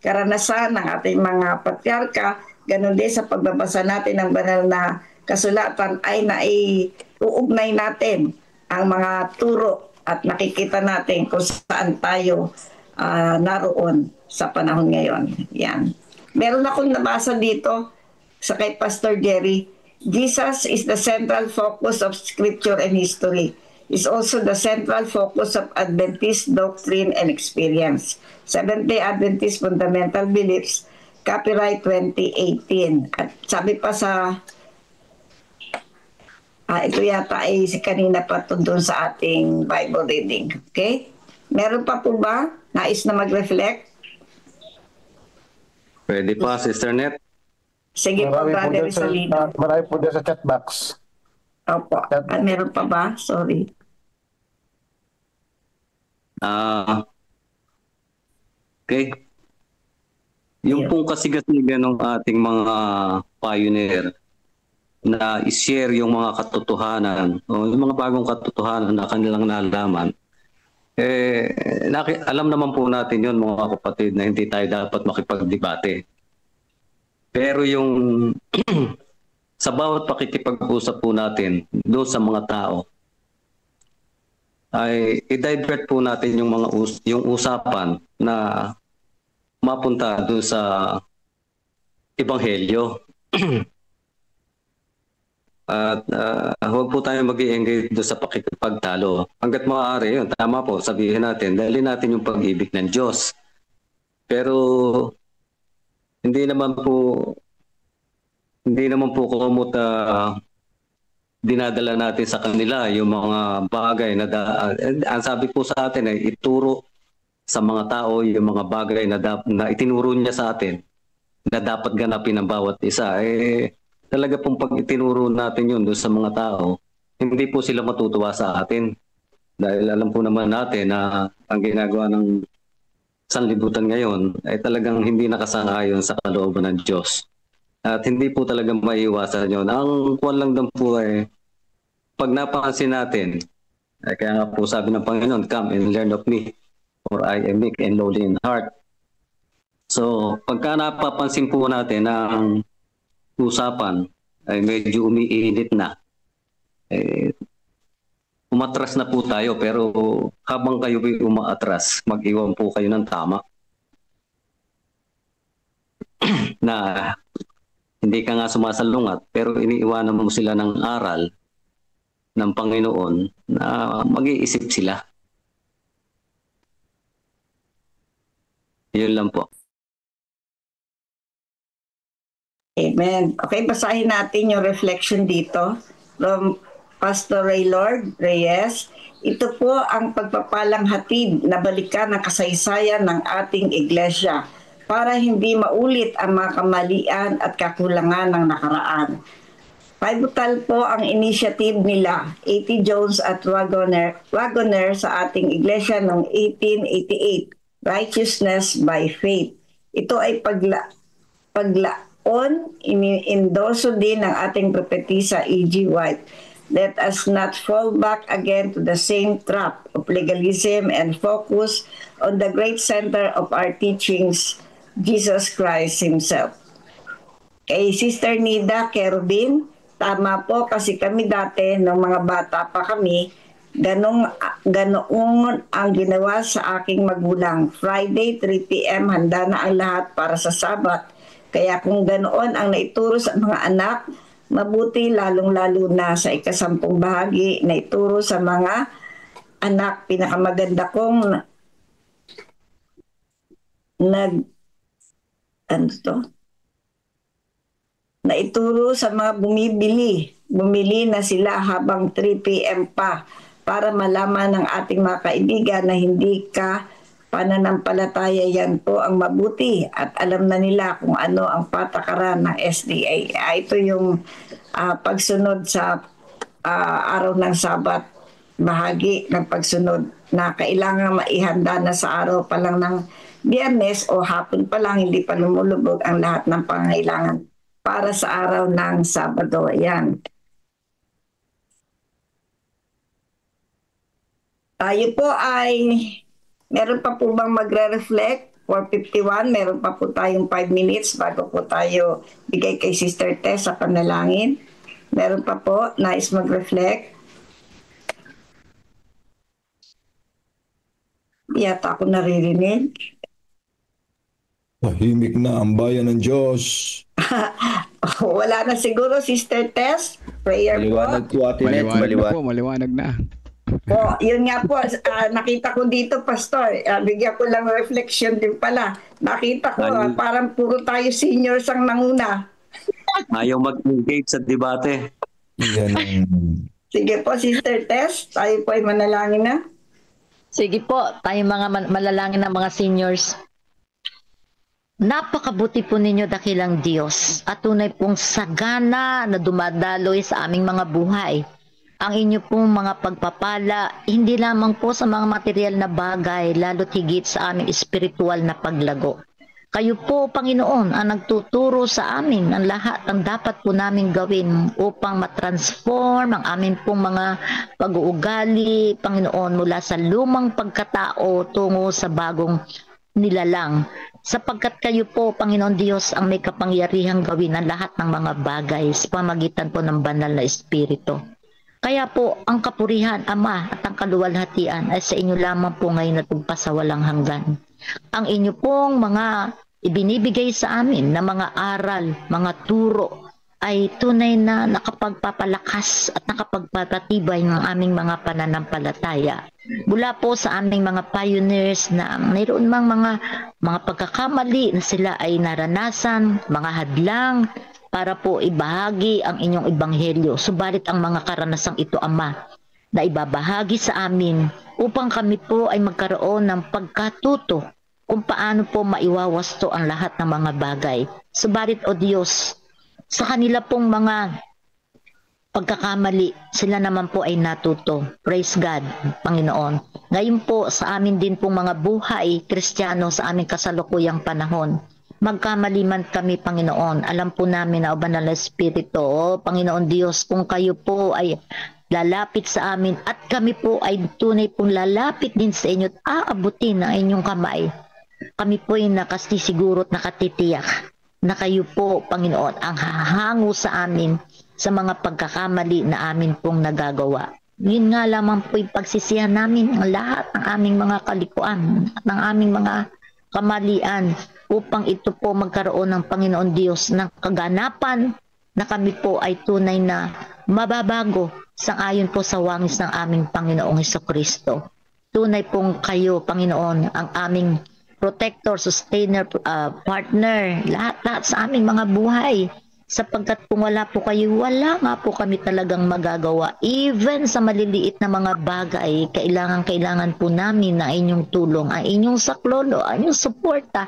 karanasan ng ating mga patriarka. Ganon din sa pagbabasa natin ng banal na kasulatan ay naiuugnay natin ang mga turo at nakikita natin kung saan tayo naroon sa panahon ngayon. Yan. Meron akong nabasa dito sa kay Pastor Jerry. Jesus is the central focus of Scripture and history. Is also the central focus of Adventist doctrine and experience. Seventh-day Adventist Fundamental Beliefs, copyright 2018. At sabi pa sa ito yata ay kanina pa doon sa ating Bible reading. Okay? Meron pa po ba? Nais na mag-reflect? Pwede pa, Sister Net. Sige po, Brother Salino. Marami po din sa chat box. Opo. At meron pa ba? Sorry. Okay. Yung pong kasigasnigan ng ating mga pioneer na i-share yung mga katotohanan o yung mga bagong katotohanan na kanilang nalaman, alam naman po natin yun mga kapatid na hindi tayo dapat makipagdebate. Pero yung sa bawat pakikipag-usap po natin doon sa mga tao, ay i-divert po natin yung mga yung usapan na mapunta doon sa ebanghelyo. At huwag po tayo mag-i-engage doon sa pakikipagtalo. Hanggat maaari yun, tama po, sabihin natin, dalhin natin yung pag-ibig ng Diyos. Pero hindi naman po kumot dinadala natin sa kanila yung mga bagay na ang sabi po sa atin ay ituro sa mga tao yung mga bagay na itinuro niya sa atin na dapat ganapin ng bawat isa. Talaga pong pag itinuro natin yun doon sa mga tao, hindi po sila matutuwa sa atin. Dahil alam po naman natin na ang ginagawa ng sanlibutan ngayon ay talagang hindi nakasang-ayon sa kalooban ng Diyos. At hindi po talaga maiiwasan yun. Ang kuwan lang din po ay pag napansin natin, kaya nga po sabi ng Panginoon, "Come and learn of me, for I am meek and lowly in heart." So pagka napapansin po natin na ang usapan ay medyo umiinit na, umatras na po tayo, pero habang kayo umaatras, mag-iwan po kayo ng tama. Na hindi ka nga sumasalungat, pero iniiwanan mo sila ng aral ng Panginoon na mag-iisip sila. Yun lang po. Amen. Okay, basahin natin yung reflection dito from Pastor Raylord Reyes. Ito po ang pagpapalang hatid na balikan ng kasaysayan ng ating iglesia para hindi maulit ang mga kamalian at kakulangan ng nakaraan. Pivotal po ang initiative nila, A.T. Jones at Wagoner sa ating iglesia noong 1888, Righteousness by Faith. Ito ay endorso din ng ating propetisa E.G. White. Let us not fall back again to the same trap of legalism and focus on the great center of our teachings, Jesus Christ Himself. Kay Sister Nida Kerubin, tama po kasi kami dati, nung mga bata pa kami, ganoon ang ginawa sa aking magulang. Friday, 3 p.m., handa na ang lahat para sa Sabat. Kaya kung ganoon ang naituro sa mga anak, mabuti lalong-lalo na sa ikasampung bahagi na ituro sa mga anak. Pinakamaganda kong naituro sa mga bumili na sila habang 3 p.m. pa para malaman ng ating mga kaibigan na hindi ka pananampalataya. Yan po ang mabuti at alam na nila kung ano ang patakaran ng SDA. Ito yung pagsunod sa araw ng Sabat, bahagi ng pagsunod na kailangan maihanda na sa araw pa lang ng Biyernes o hapon pa lang, hindi pa lumulubog ang lahat ng pangailangan para sa araw ng Sabado. Ayan. Tayo po ay meron pa po bang magre-reflect? 4:51, meron pa po tayong 5 minutes bago po tayo bigay kay Sister Tess sa panalangin. Meron pa po, nais mag-reflect. Yata ako naririnig. Tahimik na ang bayan ng Diyos. Wala na siguro, Sister Tess. Prayer Maliwanag po. po, Ate Net. Maliwanag na. Po, yun nga po, nakita ko dito, Pastor. Bigyan ko lang reflection din pala. Nakita ko, parang puro tayo seniors ang nanguna. Ayaw mag-engage sa debate. Yan ang... Sige po, Sister Tess, tayo po ay manalangin na. Sige po, tayo mga malalangin ng mga seniors. Napakabuti po ninyo, dakilang Diyos, at tunay pong sagana na dumadaloy sa aming mga buhay. Ang inyo pong mga pagpapala, hindi lamang po sa mga material na bagay, lalo't higit sa aming espiritual na paglago. Kayo po, Panginoon, ang nagtuturo sa amin ang lahat ang dapat po namin gawin upang matransform ang amin pong mga pag-uugali, Panginoon, mula sa lumang pagkatao tungo sa bagong nilalang. Sapagkat kayo po, Panginoon Diyos, ang may kapangyarihang gawin ang lahat ng mga bagay sa pamagitan po ng banal na Espiritu. Kaya po, ang kapurihan, Ama, at ang kaluwalhatian ay sa inyo lamang po ngayon at walang hanggan. Ang inyo pong mga ibinibigay sa amin na mga aral, mga turo, ay tunay na nakapagpapalakas at nakapagpapatibay ng aming mga pananampalataya. Mula po sa aming mga pioneers na mayroon mang mga pagkakamali na sila ay naranasan, mga hadlang, para po ibahagi ang inyong ebanghelyo. Subalit ang mga karanasang ito, Ama, na ibabahagi sa amin upang kami po ay magkaroon ng pagkatuto kung paano po maiwawasto ang lahat ng mga bagay. Subalit, O Diyos, sa kanila pong mga pagkakamali, sila naman po ay natuto. Praise God, Panginoon. Ngayon po sa amin din pong mga buhay Kristiyano sa aming kasalukuyang panahon, magkamali man kami, Panginoon, alam po namin na, O Banal na Espiritu, Panginoon Diyos, kung kayo po ay lalapit sa amin at kami po ay tunay pong lalapit din sa inyo at aabutin ang inyong kamay, kami po ay nakasisiguro at nakatitiyak na kayo po, Panginoon, ang hahango sa amin sa mga pagkakamali na amin pong nagagawa. Yun nga lamang po yung pagsisihan namin ang lahat ng aming mga kalikuan, ng aming mga kamalian, upang ito po magkaroon ng Panginoon Diyos ng kaganapan na kami po ay tunay na mababago sang-ayon po sa wangis ng aming Panginoong Hesukristo. Tunay pong kayo, Panginoon, ang aming protector, sustainer, partner, lahat sa aming mga buhay. Sapagkat kung wala po kayo, wala nga po kami talagang magagawa. Even sa maliliit na mga bagay, kailangan po namin na inyong tulong, ang inyong saklolo, ang inyong suporta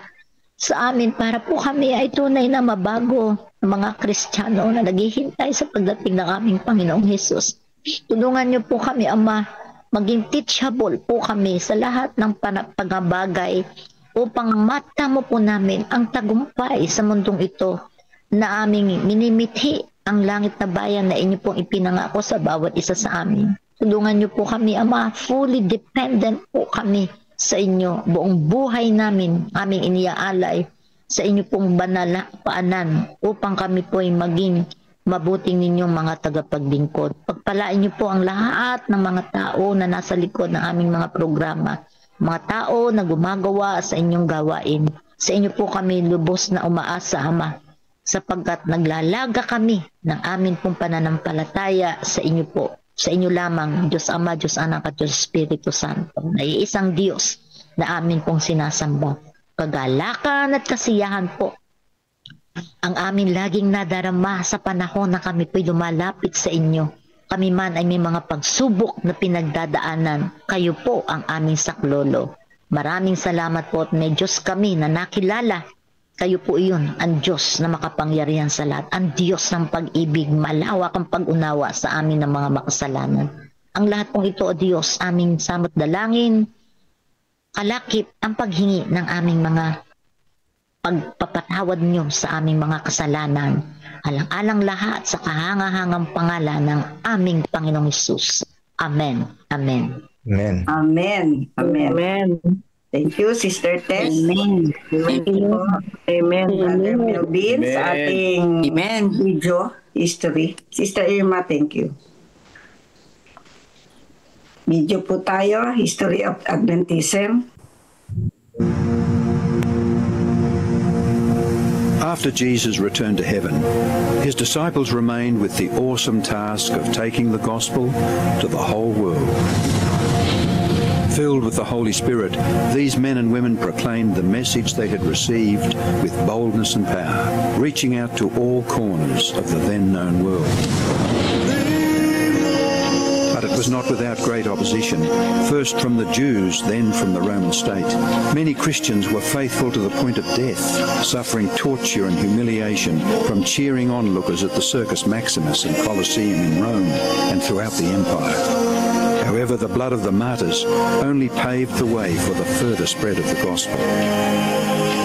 sa amin para po kami ay tunay na mabago ng mga Kristiyano na naghihintay sa pagdating ng aming Panginoong Hesus. Tulungan niyo po kami, Ama, maging teachable po kami sa lahat ng pagabagay upang matamo po namin ang tagumpay sa mundong ito na aming minimithi ang langit na bayan na inyo pong ipinangako sa bawat isa sa amin. Tulungan niyo po kami, Ama, fully dependent po kami sa inyo. Buong buhay namin, aming iniaalay sa inyo pong banal na paanan upang kami po ay maging mabuting ninyong mga tagapaglingkod. Pagpalain niyo po ang lahat ng mga tao na nasa likod ng aming mga programa. Mga tao na gumagawa sa inyong gawain. Sa inyo po kami lubos na umaasa, Ama, sapagkat naglalaga kami ng amin pong pananampalataya sa inyo po. Sa inyo lamang, Diyos Ama, Diyos Anak at Diyos Espiritu Santo, na iisang Diyos na amin pong sinasamba. Kagalakan at kasiyahan po ang amin laging nadarama sa panahon na kami po'y lumalapit sa inyo. Kami man ay may mga pagsubok na pinagdadaanan. Kayo po ang aming saklolo. Maraming salamat po at may Diyos kami na nakilala. Kayo po iyon, ang Diyos na makapangyarihan sa lahat. Ang Diyos ng pag-ibig, malawak ang pag-unawa sa amin ng mga makasalanan. Ang lahat pong ito, O Diyos, aming samot dalangin, kalakip ang paghingi ng aming mga pagpapatawad niyo sa aming mga kasalanan. Alang-alang lahat sa kahangahangang pangalan ng aming Panginoong Hesus. Amen. Amen. Amen. Amen. Amen. Amen. Thank you, Sister Tess. Amen. Thank you, Amen. Brother Melvin, sa Amen. ating Amen. video history. Sister Irma, thank you. Video po tayo, History of Adventism. After Jesus returned to heaven, his disciples remained with the awesome task of taking the gospel to the whole world. Filled with the Holy Spirit, these men and women proclaimed the message they had received with boldness and power, reaching out to all corners of the then known world. But it was not without great opposition, first from the Jews, then from the Roman state. Many Christians were faithful to the point of death, suffering torture and humiliation from cheering onlookers at the Circus Maximus and Colosseum in Rome and throughout the empire. However, the blood of the martyrs only paved the way for the further spread of the gospel.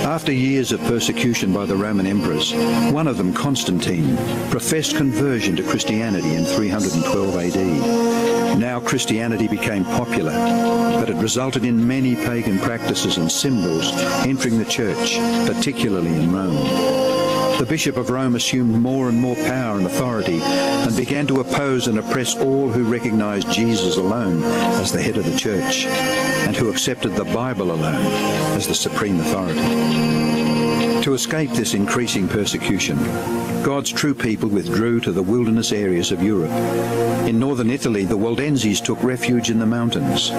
After years of persecution by the Roman emperors, one of them, Constantine, professed conversion to Christianity in 312 AD. Now Christianity became popular, but it resulted in many pagan practices and symbols entering the church, particularly in Rome. The Bishop of Rome assumed more and more power and authority and began to oppose and oppress all who recognized Jesus alone as the head of the church and who accepted the Bible alone as the supreme authority. To escape this increasing persecution, God's true people withdrew to the wilderness areas of Europe. In northern Italy, the Waldenses took refuge in the mountains.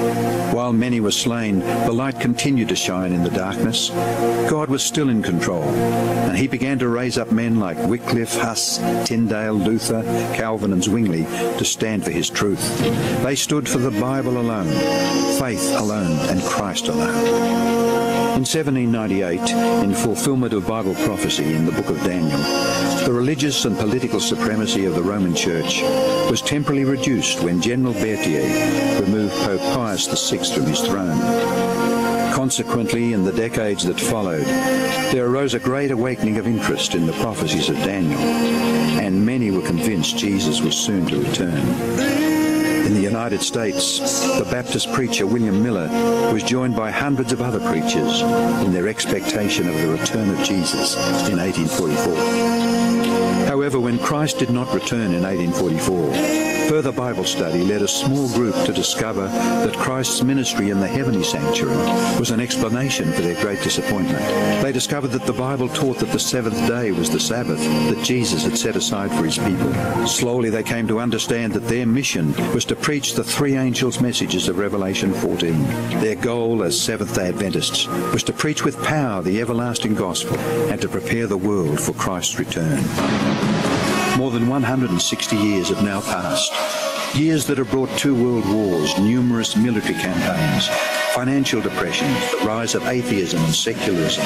While many were slain, the light continued to shine in the darkness. God was still in control, and he began to raise up men like Wycliffe, Huss, Tyndale, Luther, Calvin and Zwingli to stand for his truth. They stood for the Bible alone, faith alone, and Christ alone. In 1798, in fulfillment of Bible prophecy in the book of Daniel, the religious and political supremacy of the Roman Church was temporarily reduced when General Berthier removed Pope Pius VI from his throne. Consequently, in the decades that followed, there arose a great awakening of interest in the prophecies of Daniel, and many were convinced Jesus was soon to return. In the United States, the Baptist preacher William Miller was joined by hundreds of other preachers in their expectation of the return of Jesus in 1844. However, when Christ did not return in 1844, further Bible study led a small group to discover that Christ's ministry in the heavenly sanctuary was an explanation for their great disappointment. They discovered that the Bible taught that the seventh day was the Sabbath that Jesus had set aside for his people. Slowly they came to understand that their mission was to preach the three angels' messages of Revelation 14. Their goal as Seventh-day Adventists was to preach with power the everlasting gospel and to prepare the world for Christ's return. More than 160 years have now passed. Years that have brought 2 world wars, numerous military campaigns, financial depressions, the rise of atheism and secularism,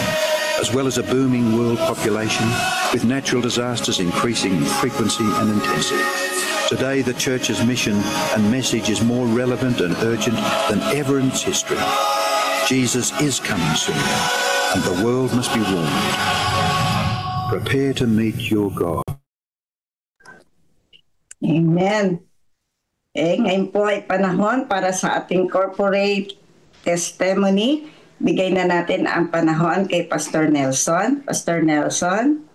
as well as a booming world population with natural disasters increasing in frequency and intensity. Today, the Church's mission and message is more relevant and urgent than ever in its history. Jesus is coming soon, and the world must be warned. Prepare to meet your God. Amen. Ngayon po ay panahon para sa ating corporate testimony. Bigay na natin ang panahon kay Pastor Nelson. Pastor Nelson.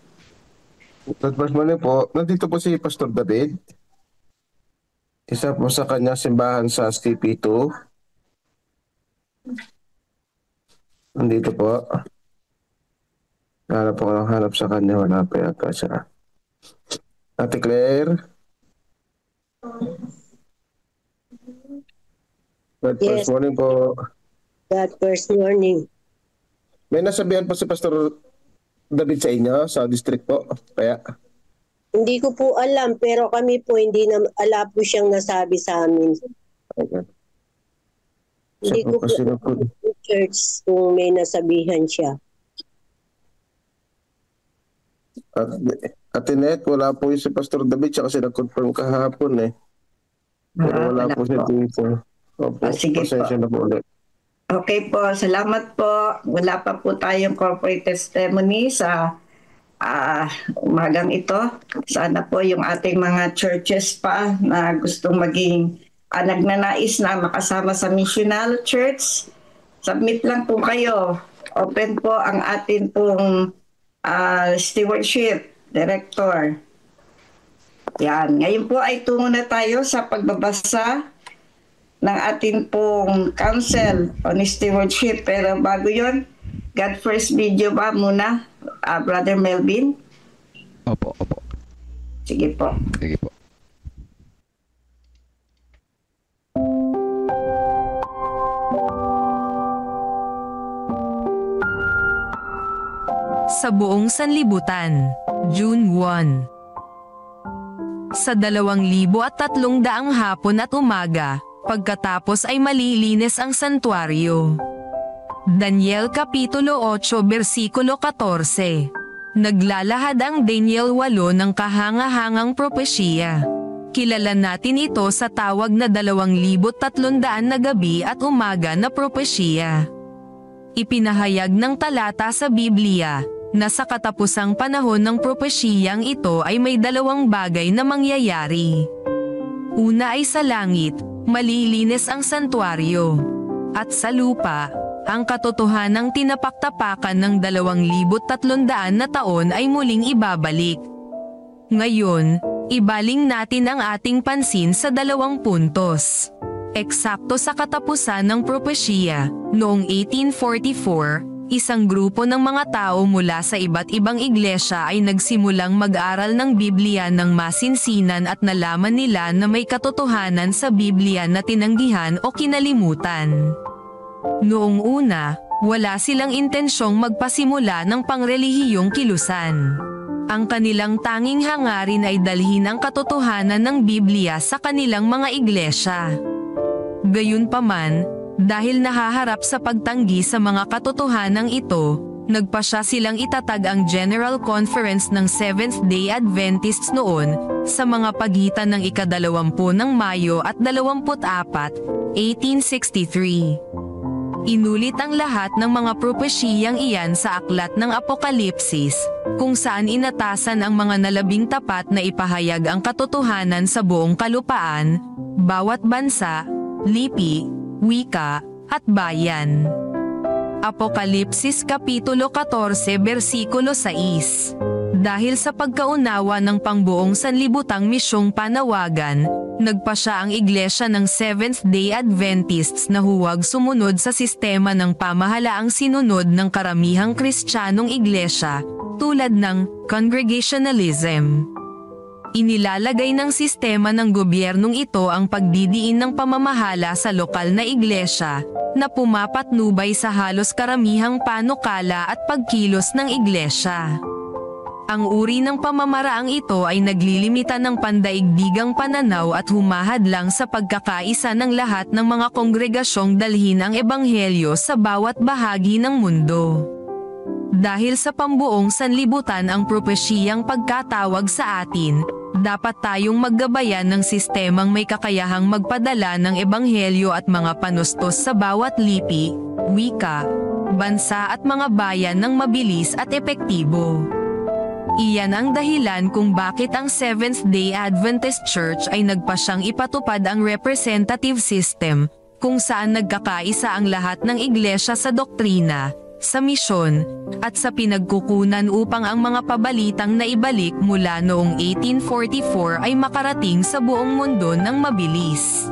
Good morning po. Nandito po si Pastor David. Isa po sa kanya simbahan sa STP2. Nandito po. Hanap sa kanya. Wala pa yata siya. Ate Claire. First morning po. First morning. May nasabihan po si Pastor David sa inyo, sa district po. Kaya? Hindi ko po alam, pero kami po hindi na ala po siyang nasabi sa amin. Okay. Hindi ko po church kung may nasabihan siya. Ate Net, wala po yung si Pastor David siya kasi nag-confirm kahapon eh. Pero wala po siya dito. Opo, sige pasensya na po ulit. Okay po, salamat po. Wala pa po tayong corporate testimony sa umagang ito. Sana po yung ating mga churches pa na gustong maging nagnanais na makasama sa missional church, submit lang po kayo. Open po ang atin pong stewardship director. Yan. Ngayon po ay tungo na tayo sa pagbabasa ng atin pong council on stewardship. Pero bago yon, God first video ba muna, Brother Melvin? Opo. Sige po. Sige po. Sa buong sanlibutan, June 1. Sa 2,300 hapon at umaga, pagkatapos ay malilinis ang santuario. Daniel Kapitulo 8 versikulo 14. Naglalahad ang Daniel 8 ng kahanga-hangang propesya. Kilala natin ito sa tawag na 2,300 na gabi at umaga na propesya. Ipinahayag ng talata sa Biblia na sa katapusang panahon ng propesiyang ito ay may 2 bagay na mangyayari. Una ay sa langit, malilinis ang santuario. At sa lupa, ang katotohanang tinapaktapakan ng 2,300 na taon ay muling ibabalik. Ngayon, ibaling natin ang ating pansin sa 2 puntos. Eksakto sa katapusan ng propesya, noong 1844, isang grupo ng mga tao mula sa iba't ibang iglesia ay nagsimulang mag-aral ng Biblia ng masinsinan at nalaman nila na may katotohanan sa Biblia na tinanggihan o kinalimutan. Noong una, wala silang intensyong magpasimula ng pangrelihiyong kilusan. Ang kanilang tanging hangarin ay dalhin ang katotohanan ng Biblia sa kanilang mga iglesia. Gayunpaman, dahil nahaharap sa pagtanggi sa mga katotohanang ito, nagpasya silang itatag ang General Conference ng Seventh-day Adventists noon, sa mga pagitan ng ika-20 ng Mayo at 24, 1863. Inulit ang lahat ng mga propesiyang iyan sa aklat ng Apokalipsis, kung saan inatasan ang mga nalabing tapat na ipahayag ang katotohanan sa buong kalupaan, bawat bansa, lipi, wika, at bayan. Apokalipsis Kapitulo 14 Versikulo 6. Dahil sa pagkaunawa ng pangbuong sanlibutang misyong panawagan, nagpasya ang iglesia ng Seventh-day Adventists na huwag sumunod sa sistema ng pamahalaang sinunod ng karamihang Kristiyanong iglesia, tulad ng Congregationalism. Inilalagay ng sistema ng gobyernong ito ang pagdidiin ng pamamahala sa lokal na iglesia, na pumapatnubay sa halos karamihang panukala at pagkilos ng iglesia. Ang uri ng pamamaraang ito ay naglilimita ng pandaigdigang pananaw at humahadlang sa pagkakaisa ng lahat ng mga kongregasyong dalhin ang ebanghelyo sa bawat bahagi ng mundo. Dahil sa pambuong sanlibutan ang propesiyang pagkatawag sa atin, dapat tayong maggabayan ng sistemang may kakayahang magpadala ng ebanghelyo at mga panustos sa bawat lipi, wika, bansa at mga bayan ng mabilis at epektibo. Iyan ang dahilan kung bakit ang Seventh-day Adventist Church ay nagpasyang ipatupad ang representative system, kung saan nagkakaisa ang lahat ng iglesia sa doktrina, sa misyon, at sa pinagkukunan upang ang mga pabalitang naibalik mula noong 1844 ay makarating sa buong mundo ng mabilis.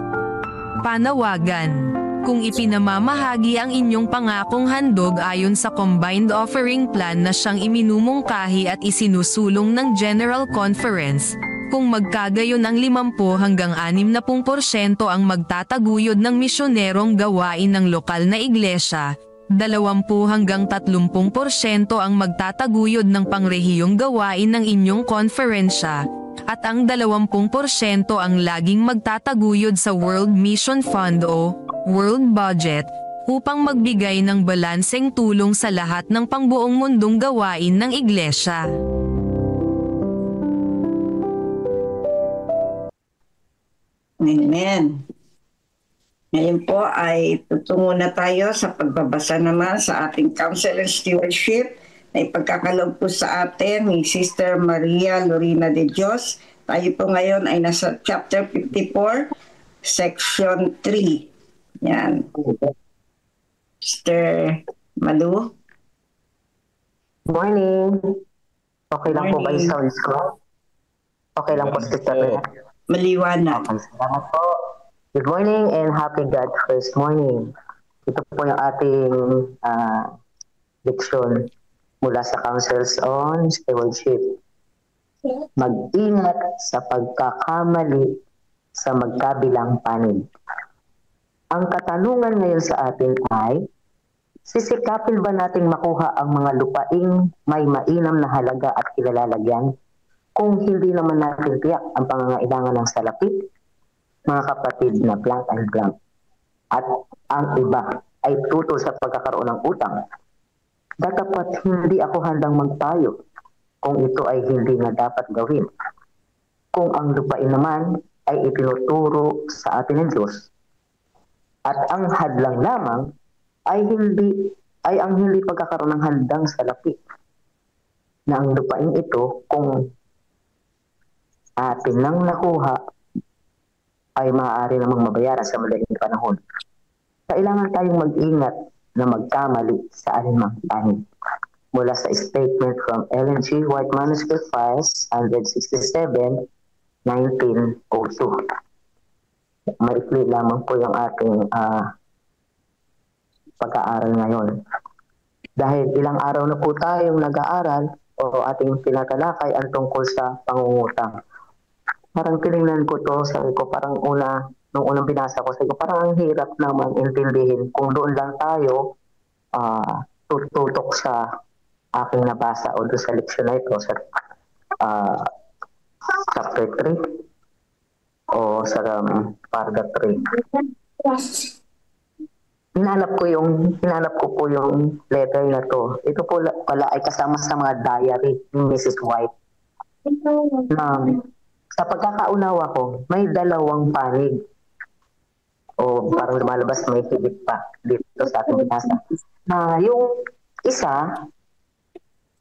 Panawagan. Kung ipinamamahagi ang inyong pangakong handog ayon sa Combined Offering Plan na siyang iminumungkahi at isinusulong ng General Conference, kung magkagayon ang 50 hanggang 60% ang magtataguyod ng misyonerong gawain ng lokal na iglesia, 20 hanggang 30% ang magtataguyod ng pangrehiyong gawain ng inyong konferensya, at ang 20% ang laging magtataguyod sa World Mission Fund o World Budget, upang magbigay ng balanseng tulong sa lahat ng pangbuong mundong gawain ng iglesia. Amen. Ngayon po ay tutungo na tayo sa pagbabasa naman sa ating Council and Stewardship na ipagkakaloob po sa atin ni Sister Maria Lorena de Dios. Tayo po ngayon ay nasa chapter 54, section 3. Yan. Sister Malu. Morning. Okay lang po ba yung sounds ko? Okay lang po, Sister. Maliwanag. Salamat po. Good morning and happy God first morning. Ito po yung ating leksyon mula sa Councils on Stewardship. Mag-ingat sa pagkakamali sa magkabilang panig. Ang katanungan ngayon sa atin ay, sisikapin ba nating makuha ang mga lupaing may mainam na halaga at kilalalagyan kung hindi naman natin tiyak ang pangangailangan ng salapi? Mga kapatid na blank and blank. At ang iba ay tutol sa pagkakaroon ng utang. Dapat hindi ako handang magtayo kung ito ay hindi na dapat gawin. Kung ang lupain naman ay itinuturo sa atin ng Diyos, at ang hadlang lamang ay ang hindi pagkakaroon ng handang salapi na ang lupain ito kung atin lang nakuha ay maaari namang mabayaran sa madaling panahon. Kailangan tayong mag-ingat na magkamali sa alinmang panig. Mula sa statement from Ellen G. White Manuscript Files, 167, 1902. Maikli lamang po yung ating pag-aaral ngayon. Dahil ilang araw na po tayong nag-aaral o ating tinatalakay ang tungkol sa pangungutang. Parang tinignan ko to, sabi ko parang nung unang binasa ko, sabi ko parang ang hirap naman intindihin kung doon lang tayo tututok sa aking nabasa o doon sa leksyon na ito sa chapter 3 o sa paragraph 3. Hinanap ko po yung letter na to. Ito po pala ay kasama sa mga diary ni Mrs. White. Sa pagkakaunawa ko, may dalawang panig. O parang lumalabas may higit pa dito sa ating binasa. Na yung isa,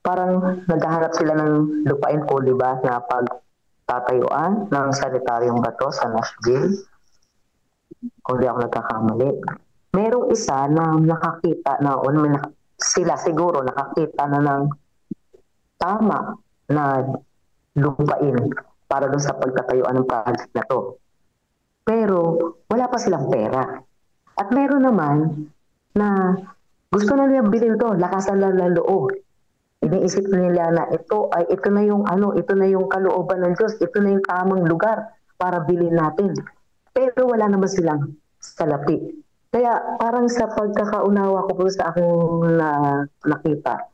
parang naghahanap sila ng lupain po, di ba, na pagtatayuan ng sanitaryong bato sa Nashville. Kung di ako nagkakamali. Merong isa na nakakita sila siguro nakakita na ng tama na lupain para doon sa pagtatayuan ng project na to. Pero wala pa silang pera. At meron naman na gusto na nila bilhin to, lakasan lang ng loob. Iniisip nila na ito na yung kalooban ng Diyos, ito na yung tamang lugar para bilhin natin. Pero wala naman silang salapi. Kaya parang sa pagkakaunawa ko po sa aking nakita,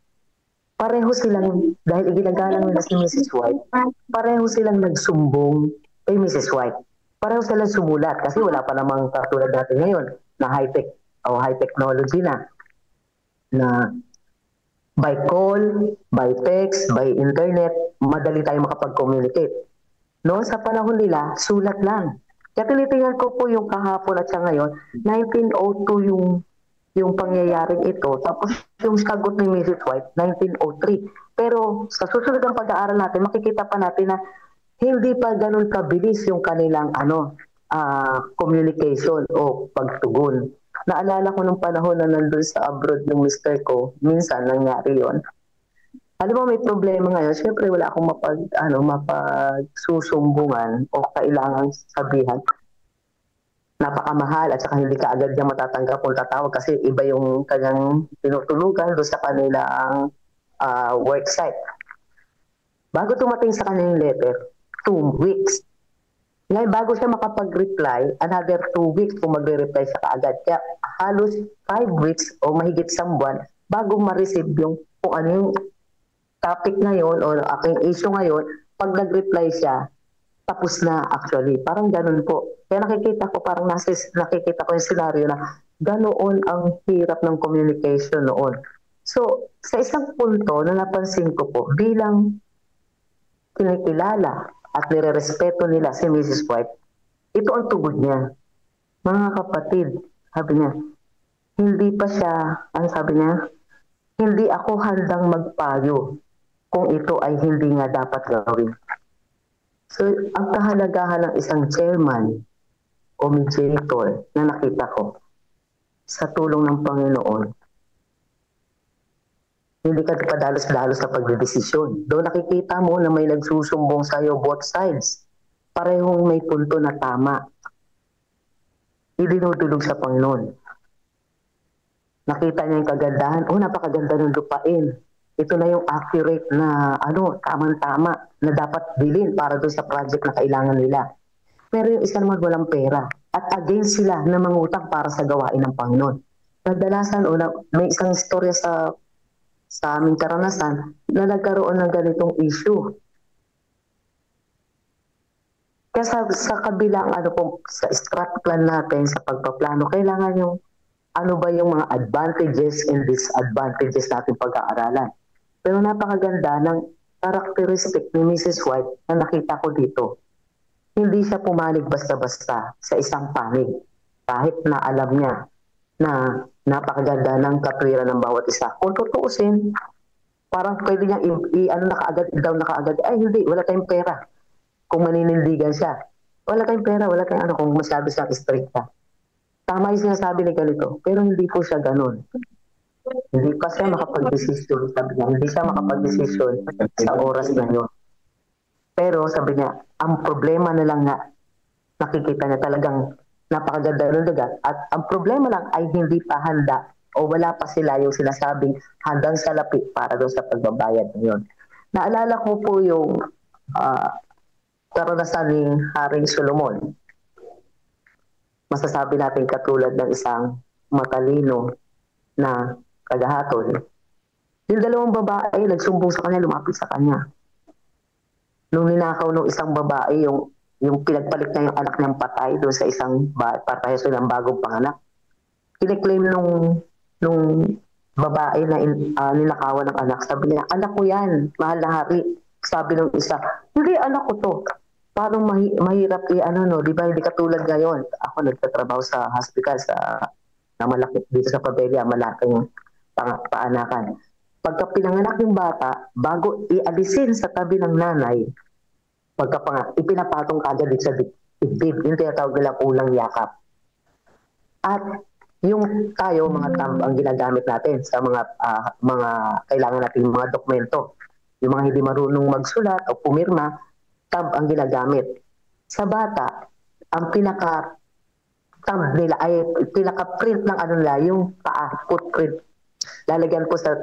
pareho silang, dahil iginagalang nila si Mrs. White, pareho silang nagsumbong kay Mrs. White. Pareho silang sumulat kasi wala pa namang katulad natin ngayon na high-tech o high technology na by call, by text, by internet, madali tayo makapag-communicate. Noon sa panahon nila, sulat lang. Kaya tinitingnan ko po yung kahapon at sa ngayon, 1902 yung pangyayaring ito. Tapos yung sagot ni Mrs. White, 1903. Pero sa susunod ng pag-aaral natin, makikita pa natin na hindi pa ganun kabilis yung kanilang communication o pagtugon. Naalala ko nung panahon na nandun sa abroad ng mister ko, minsan nangyari yon. Alam mo, may problema ngayon. Siyempre, wala akong mapagsusumbungan o kailangan sabihan. Napakamahal at saka hindi ka agad niya matatanggap kung tatawag kasi iba yung kanyang tinutulugan doon sa kanilang work site. Bago tumating sa kanyang letter, 2 weeks. Ngayon, bago siya makapag-reply, another 2 weeks kung magre-reply siya kaagad. Kaya halos 5 weeks o mahigit isang buwan bago ma-receive yung kung ano yung topic ngayon o aking issue ngayon, pag nag-reply siya, tapos na actually. Parang ganun po. Kaya nakikita ko yung scenario na ganoon ang hirap ng communication noon. So, sa isang punto na napansin ko po, bilang kinikilala at nire-respeto nila si Mrs. White, ito ang tugod niya. Mga kapatid, sabi niya, hindi ako handang magpayo kung ito ay hindi nga dapat gawin. So, ang kahalagahan ng isang chairman o mediator na nakita ko sa tulong ng Panginoon, hindi ka padalos-dalos sa pagdedesisyon. Doon nakikita mo na may nagsusumbong sa'yo both sides. Parehong may punto na tama. Idinudulog sa Panginoon. Nakita niya yung kagandahan. Napakaganda ng lupain. Ito na yung accurate na tamang-tama na dapat bilhin para doon sa project na kailangan nila. Pero yung isa naman walang pera. At against sila na mangutang para sa gawain ng Panginoon. Kadalasan, may isang istorya sa aming karanasan na nagkaroon ng ganitong issue. Kaya sa kabilang sa strat plan natin, sa pagpaplano, kailangan yung ano ba yung mga advantages and disadvantages natin pag-aaralan. Pero napakaganda ng characteristic ni Mrs. White na nakita ko dito. Hindi siya pumalig basta-basta sa isang panig. Kahit na alam niya na napakaganda ng katwiran ng bawat isa. Kung tutuusin, parang pwede niya nakaagad, ay hindi, wala tayong pera. Kung maninindigan siya, wala tayong pera, wala tayong kung masyado siyang stricta. tama yung sinasabi ni ganito, pero hindi po siya ganun. Hindi pa siya makapag-desisyon, sabi niya, hindi siya makapag-desisyon sa oras na yun. Pero sabi niya, ang problema na lang nga, nakikita niya talagang napakaganda ng lugar. At ang problema lang ay hindi pa handa o wala pa sila yung sinasabing handang salapi para doon sa pagbabayad ngayon. Naalala ko po yung karanasan ni Haring Solomon. Masasabi natin katulad ng isang matalino na kagahatol. Yung dalawang babae, nagsumbong sa kanya, lumapit sa kanya. Nung ninakaw ng isang babae, yung pinagpalit niya yung anak niyang patay doon sa isang patay so ng bagong panganak. Kine-claim nung babae na ninakawan ng anak. Sabi niya, anak ko yan, mahal na hari. Sabi ng isa, hindi, anak ko to. Parang mahirap di ba? Hindi katulad ngayon. Ako nagtatrabaho sa hospital na malaki dito sa Pabella, malaking paanakan. Pagka pinanganak yung bata, bago ialisin sa tabi ng nanay, ipinapatong kagad sa dibdib. Yung tinatawag nilang ulang yakap. At yung tayo, mga thumb ang ginagamit natin sa mga kailangan natin mga dokumento. Yung mga hindi marunong magsulat o pumirma, thumb ang ginagamit. Sa bata, ang pinaka-thumb nila ay pinaka-print ng yung paa, footprint. Lalagyan po sa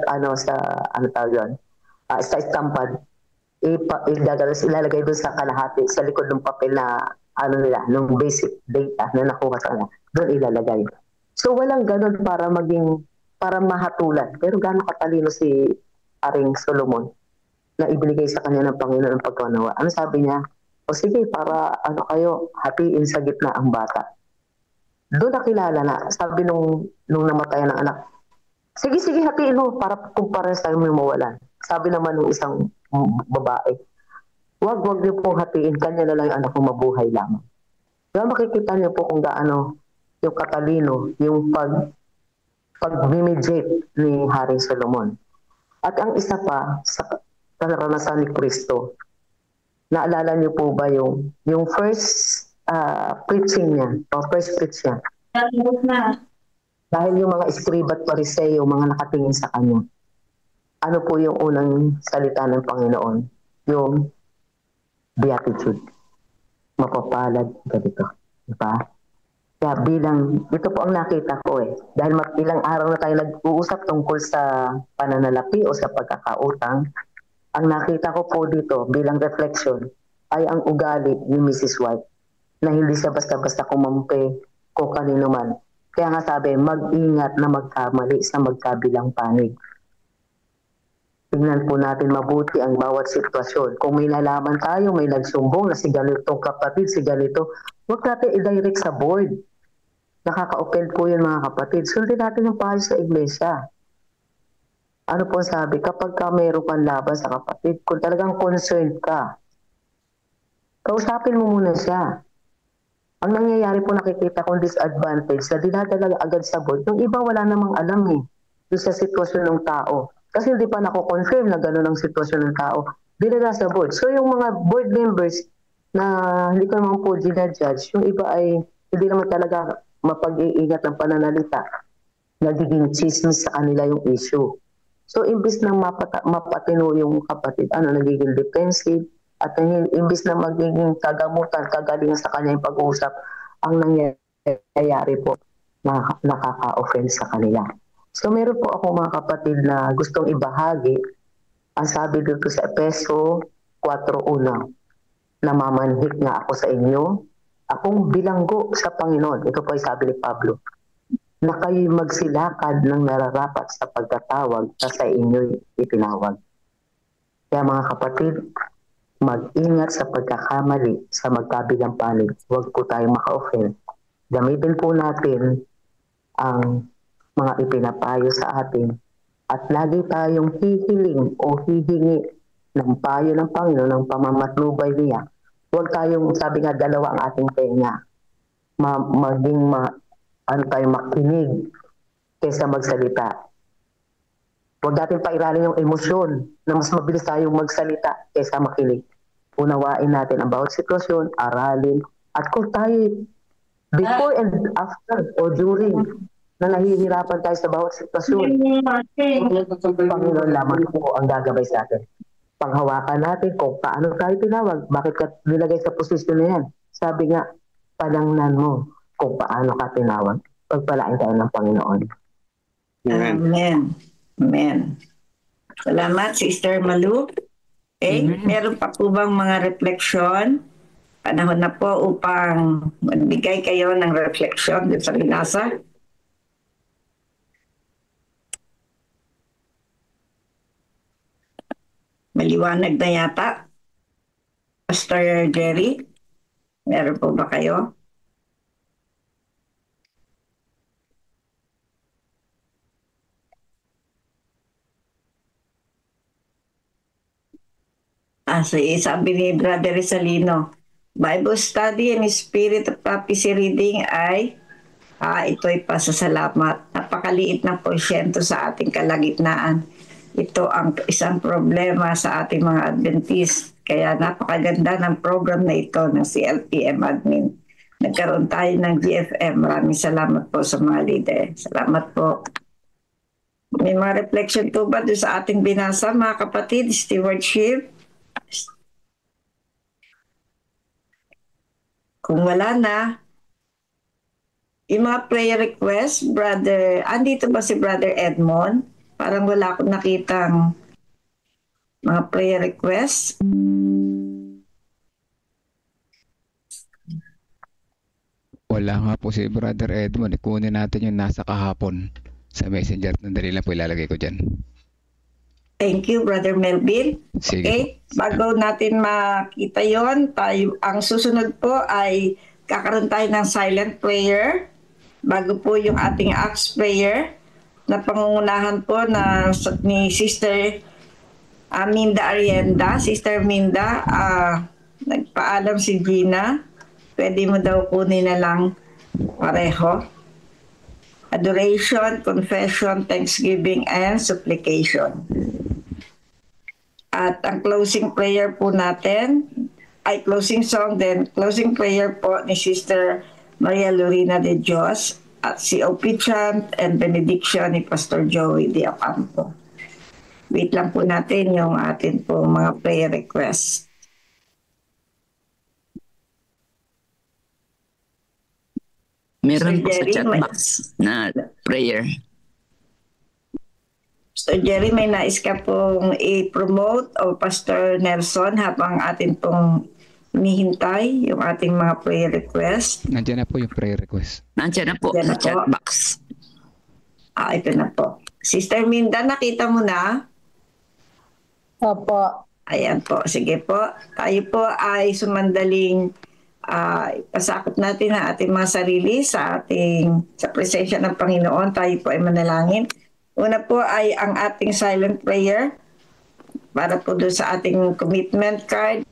stampad. Ilalagay doon sa kalahati, sa likod ng papel na ng basic data na nakuha sa kanila. Doon ilalagay. So walang ganun para mahatulan. Pero gano'ng katalino si Haring Solomon na ibinigay sa kanya ng Panginoon ng pagkaunawa. Ano sabi niya? O sige, para kayo, hatiin sa gitna ang bata. Doon nakilala na, sabi nung namatay ng anak, sige, hatiin mo para kung parehas tayo may mawalan. Sabi naman ng isang babae, wag niyo pong hatiin, kanya na lang yung anak ko mabuhay lamang. Kaya makikita niyo po kung gaano yung katalino, yung pag-mediate ni Haring Solomon. At ang isa pa, sa karanasan ni Kristo, naalala niyo po ba yung first preaching niya, o first preach niya? Dahil yung mga iskriba at pariseo, mga nakatingin sa kanya, ano po yung unang salita ng Panginoon? Yung beatitude. Mapapalad ganito. Diba? Kaya ito po ang nakita ko Dahil ilang araw na tayo nag-uusap tungkol sa pananalapi o sa pagkakautang, ang nakita ko po dito bilang reflection ay ang ugali ni Mrs. White na hindi siya basta-basta kumampi kung kanino man. Kaya nga sabi, mag-ingat na magkamali sa magkabilang panig. Tingnan po natin mabuti ang bawat sitwasyon. Kung may nalaman tayo, may nagsumbong na si ganitong kapatid, si ganito, huwag natin i-direct sa board. Nakaka-offend po yun mga kapatid. Sundin natin yung pahay sa iglesia. Ano po sabi? Kapag mayroon kang laban sa kapatid, kung talagang concerned ka, kausapin mo muna siya. Ang nangyayari po nakikita kong disadvantage na dinadala agad sa board. Yung iba wala namang alam doon sa sitwasyon ng tao. Kasi hindi pa nako-confirm na gano'n ang sitwasyon ng tao. Dinala sa board. So yung mga board members na hindi ko naman po ginajudge, yung iba ay hindi naman talaga mapag-iingat ng pananalita. Nagiging chismis sa kanila yung issue. So imbis na mapatino yung kapatid, nagiging defensive, at imbis na magiging kagamutan, kagalingan sa kanya yung pag-uusap, ang nangyayari po na nakaka-offend sa kanila. So meron po ako mga kapatid na gustong ibahagi. Ang sabi dito sa Efeso 4:1, namamanhik nga ako sa inyo, akong bilanggo sa Panginoon. Ito po ay sabi ni Pablo, na kayo'y magsilakad ng nararapat sa pagkatawag na sa inyo'y itinawag. Kaya mga kapatid, mag-ingat sa pagkakamali sa magkabilang panig. Huwag po tayong maka-offend. Gamitin po natin ang mga ipinapayo sa atin at lagi tayong hihiling o hihingi ng payo ng Panginoon, ng pamamatnubay niya. Huwag tayong, sabi nga, dalawa ang ating tenga. Tayong makinig kaysa magsalita. Huwag natin pairalin yung emosyon na mas mabilis tayong magsalita kaysa makinig. Unawain natin ang bawat sitwasyon, aralin, at kung tayo before and after or during na nahihirapan tayo sa bawat sitwasyon, Panginoon lamang po ang gagabay sa atin. Panghawakan natin kung paano tayo tinawag, bakit ka nilagay sa posisyon na yan. Sabi nga, panangnan mo kung paano ka tinawag. Pagpalain tayo ng Panginoon. Amen. Amen. Salamat, Sister Malu. Okay, meron pa po bang mga refleksyon? Panahon na po upang magbigay kayo ng refleksyon sa binasa. Maliwanag na yata. Pastor Jerry, meron po ba kayo? Sabi ni Brother Rizalino, Bible study and Spirit of Prophecy reading ay ito'y pasasalamat. Napakaliit ng porsyento sa ating kalagitnaan. Ito ang isang problema sa ating mga Adventist. Kaya napakaganda ng program na ito ng CLPM admin. Nagkaroon tayo ng GFM. Maraming salamat po sa mga leader. Salamat po. May mga reflection po ba doon sa ating binasa, mga kapatid? Stewardship? Kung wala na, yung mga prayer request, brother, andito ba si Brother Edmond? Parang wala akong nakitang mga prayer requests. Wala nga po si Brother Edmond. Ikunin natin yung nasa kahapon sa messenger. Nandali lang po ilalagay ko dyan. Thank you, Brother Melvin. Sige. Okay, bago natin makita yon, ang susunod po ay kakaroon tayo ng silent prayer. Bago po yung ating Acts prayer na pangungunahan po ni Sister Minda Arienda. Sister Minda, nagpaalam si Gina. Pwede mo daw kunin na lang pareho. Adoration, confession, thanksgiving, and supplication. At ang closing prayer po natin, ay closing song, then closing prayer po ni Sister Maria Lorena de Dios at si COP chant and benediction ni Pastor Joey de Ocampo. Wait lang po natin yung atin po mga prayer requests. Meron po sa Jerry, chat box na prayer. So Jerry, may nais ka pong i-promote o Pastor Nelson habang atin pong hinihintay yung ating mga prayer request. Nandiyan na po yung prayer request. Nandiyan na po Nandiyan sa na chat po. box. Ito na po. Sister Minda, nakita mo na? Opo. Ayan po. Sige po. Tayo po ay sumandaling pasakot natin ang ating mga sarili sa presensya ng Panginoon. Tayo po ay manalangin. Una po ay ang ating silent prayer para po doon sa ating commitment card.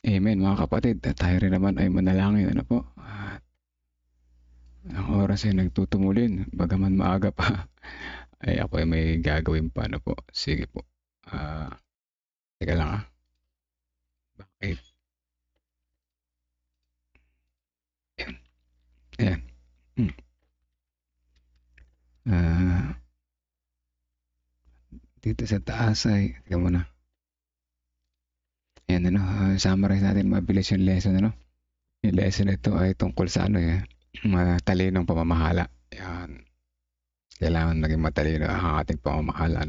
Amen, mga kapatid. Tayo rin naman ay manalangin. Ano po? At ang oras ay nagtutumulin. Bagaman maaga pa, ay ako ay may gagawin pa. Ano po? Sige po. Teka lang Bakit? Ayan. Dito sa taas ay, teka muna. Ayan, summarize natin mabilis yung lesson, Yung lesson ito ay tungkol sa matalinong pamamahala. Yan. Kailangan maging matalino ang ating pamamahala,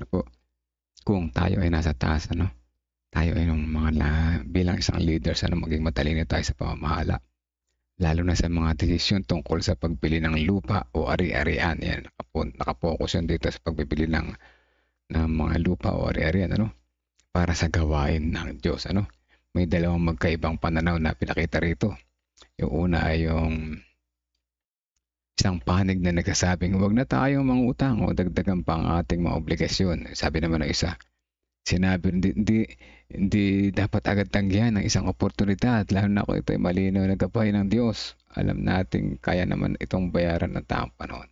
Kung tayo ay nasa taas, Tayo ay bilang isang leader, maging matalino tayo sa pamamahala. Lalo na sa mga desisyon tungkol sa pagbili ng lupa o ari-arian. Yan, nakapokus yun dito sa pagbibili ng mga lupa o ari-arian, para sa gawain ng Diyos, May dalawang magkaibang pananaw na pinakita rito. Yung una ay yung isang panig na nagsasabing, huwag na tayong mangutang o dagdagan pa ang ating mga obligasyon. Sabi naman ng isa, sinabi, hindi dapat agad tanggihan ng isang oportunidad, lalo na kung ito ay malinaw na gabay ng Diyos. Alam natin, kaya naman itong bayaran ng tamang panahon.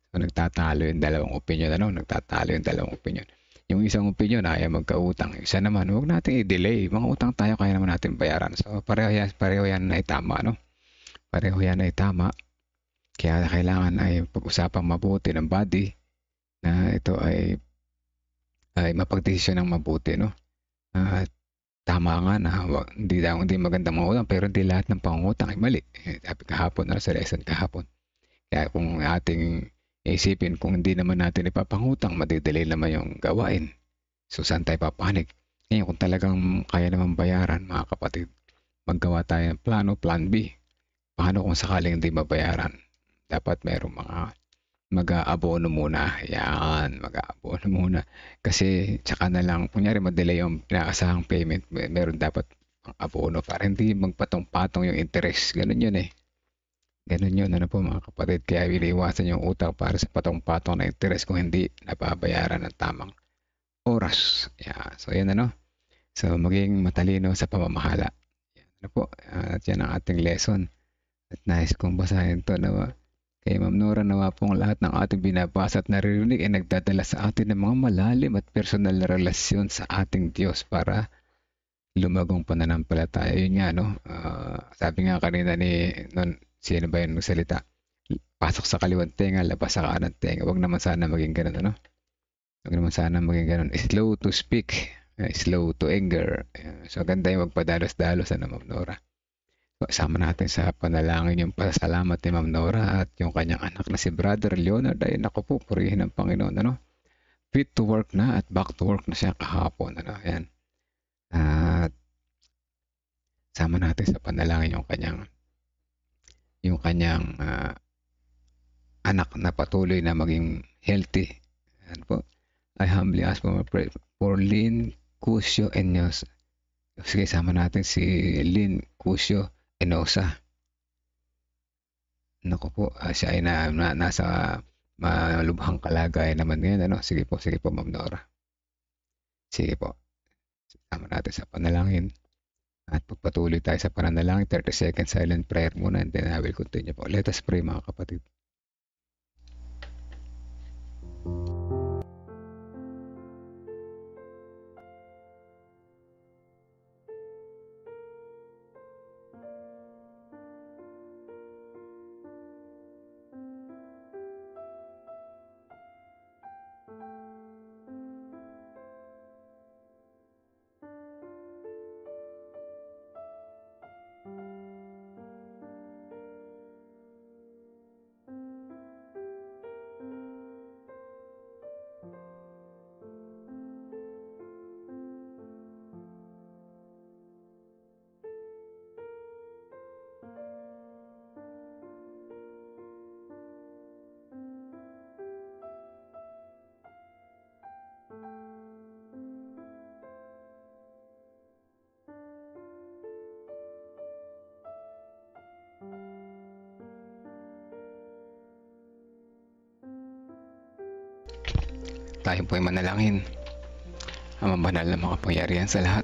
So, nagtatalo yung dalawang opinion, Yung isang opinion, ayaw magkautang. Isa naman, huwag natin i-delay. Mga utang tayo, kaya naman natin bayaran. So, pareho yan na itama, pareho yan ay tama. Kaya kailangan ay pag-usapang mabuti ng body na ito ay mapagdesisyon ng mabuti, no? Tama nga na hindi maganda mangutang, pero hindi lahat ng pangungutang ay mali. Sabi kahapon sa lesson kahapon. Kaya kung ating isipin, kung hindi naman natin ipapangutang, madidelay naman yung gawain. So saan tayo papanig? Ngayon, kung talagang kaya naman bayaran, mga kapatid, maggawa tayo ng plano, plan B. Paano kung sakaling hindi mabayaran? Dapat mayroong mga mag-aabono muna. Yan, mag-aabono muna. Kasi tsaka na lang, kunyari madelay yung inaasahang payment, meron dapat ang abono para hindi magpatong-patong yung interest. Ganun yun eh. Ganun yun, ano po mga kapatid. Kaya iniiwasan yung utang para sa patong-patong na interest kung hindi nababayaran ng tamang oras. Yan. So yan ano. So maging matalino sa pamamahala. Yan, ano po. At yan ang ating lesson. At nais kong basahin ito na kay Ma'am Nora, nawa pong lahat ng ating binabasa at naririnig ay nagdadala sa atin ng mga malalim at personal na relasyon sa ating Diyos para lumagong pananampalataya. Yun nga, no? Sabi nga kanina sino ba yun nagsalita? Pasok sa kaliwang tenga, labas sa kanan tenga. Huwag naman sana maging ganun, ano? Huwag naman sana maging ganun. Slow to speak, slow to anger. So, ganda yung magpadalos-dalos, Ma'am Nora. Kasama natin sa panalangin yung pasalamat ni Ma'am Nora at yung kanyang anak na si Brother Leonard. Ay naku po, purihin ng Panginoon. Ano? Fit to work na at back to work na siya kahapon. Ano? Ayan. At sama natin sa panalangin yung kanyang anak na patuloy na maging healthy. Ayan po. I humbly ask for Lynn Cusio Enos. Sige, sama natin si Lynn Cusio Enosa. Naku po, siya ay nasa malubhang kalagayan naman ngayon. Ano? Sige po, Ma'am Nora. Sige po. Sama natin sa panalangin. At pagpatuloy tayo sa pananalangin, 30 seconds silent prayer muna and then I will continue po. Let us pray, mga kapatid. Tayo po ay manalangin. Ang mabanal na makapangyarihan sa lahat,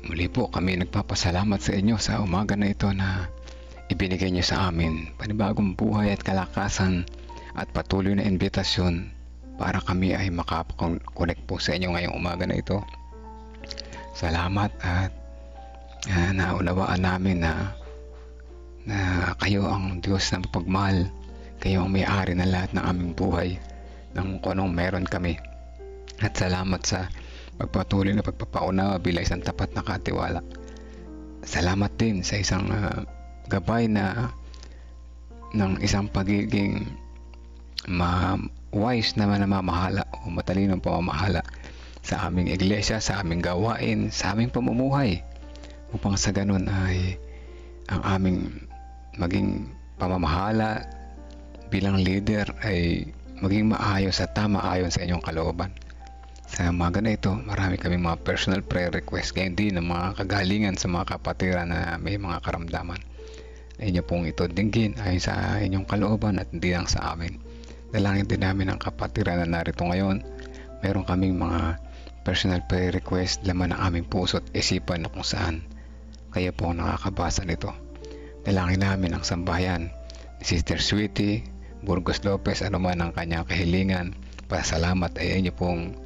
muli po kami nagpapasalamat sa inyo sa umaga na ito na ibinigay niyo sa amin panibagong buhay at kalakasan at patuloy na imbitasyon para kami ay makapakonect po sa inyo ngayong umaga na ito. Salamat at naunawaan namin na kayo ang Diyos na mapagmahal. Kayo ang may-ari na lahat ng aming buhay ng kung anong meron kami. At salamat sa pagpatuloy na pagpapaunawa bilang isang tapat na katiwala. Salamat din sa isang gabay ng isang pagiging wise na namamahala o matalinong pamamahala sa aming iglesia, sa aming gawain, sa aming pamumuhay, upang sa ganun ay ang aming maging pamamahala bilang leader ay maging maayos at tama ayon sa inyong kalooban. Sa umaga na ito, marami kami mga personal prayer request, kaya hindi ng mga kagalingan sa mga kapatiran na may mga karamdaman. Inyo pong ito dinggin ayon sa inyong kalooban at hindi lang sa amin. Dalangin din namin ang kapatiran na narito ngayon. Meron kaming mga personal prayer request, laman ng aming puso at isipan na kung saan kayo po nakakabasa nito. Dalangin namin ang sambahayan ni Sister Sweetie Burgos Lopez, anuman ang kanyang kahilingan. Pasalamat ay inyo pong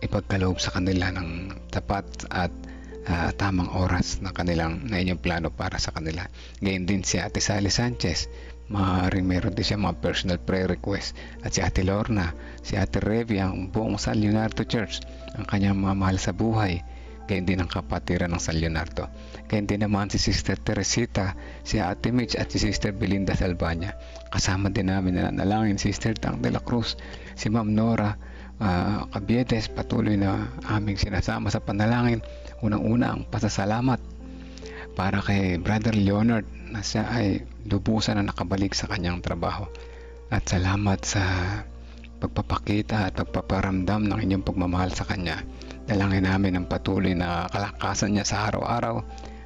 ipagkaloob sa kanila ng tapat at tamang oras na inyong plano para sa kanila. Gayon din si Ate Sally Sanchez, maaaring meron din siya mga personal prayer request. At si Ate Lorna, si Ate Revy, ang buong San Leonardo Church, ang kanyang mga mahal sa buhay. Gayon din ang kapatiran ng San Leonardo. Gayon din naman si Sister Teresita, si Ate Mitch at si Sister Belinda Salvania. Kasama din namin na nalangin Sister Tang de la Cruz, si Ma'am Nora Cabietes, patuloy na aming sinasama sa panalangin. Unang-una ang pasasalamat para kay Brother Leonard na siya ay lubusan na nakabalik sa kanyang trabaho. At salamat sa pagpapakita at pagpaparamdam ng inyong pagmamahal sa kanya. Dalangin namin ang patuloy na kalakasan niya sa araw-araw,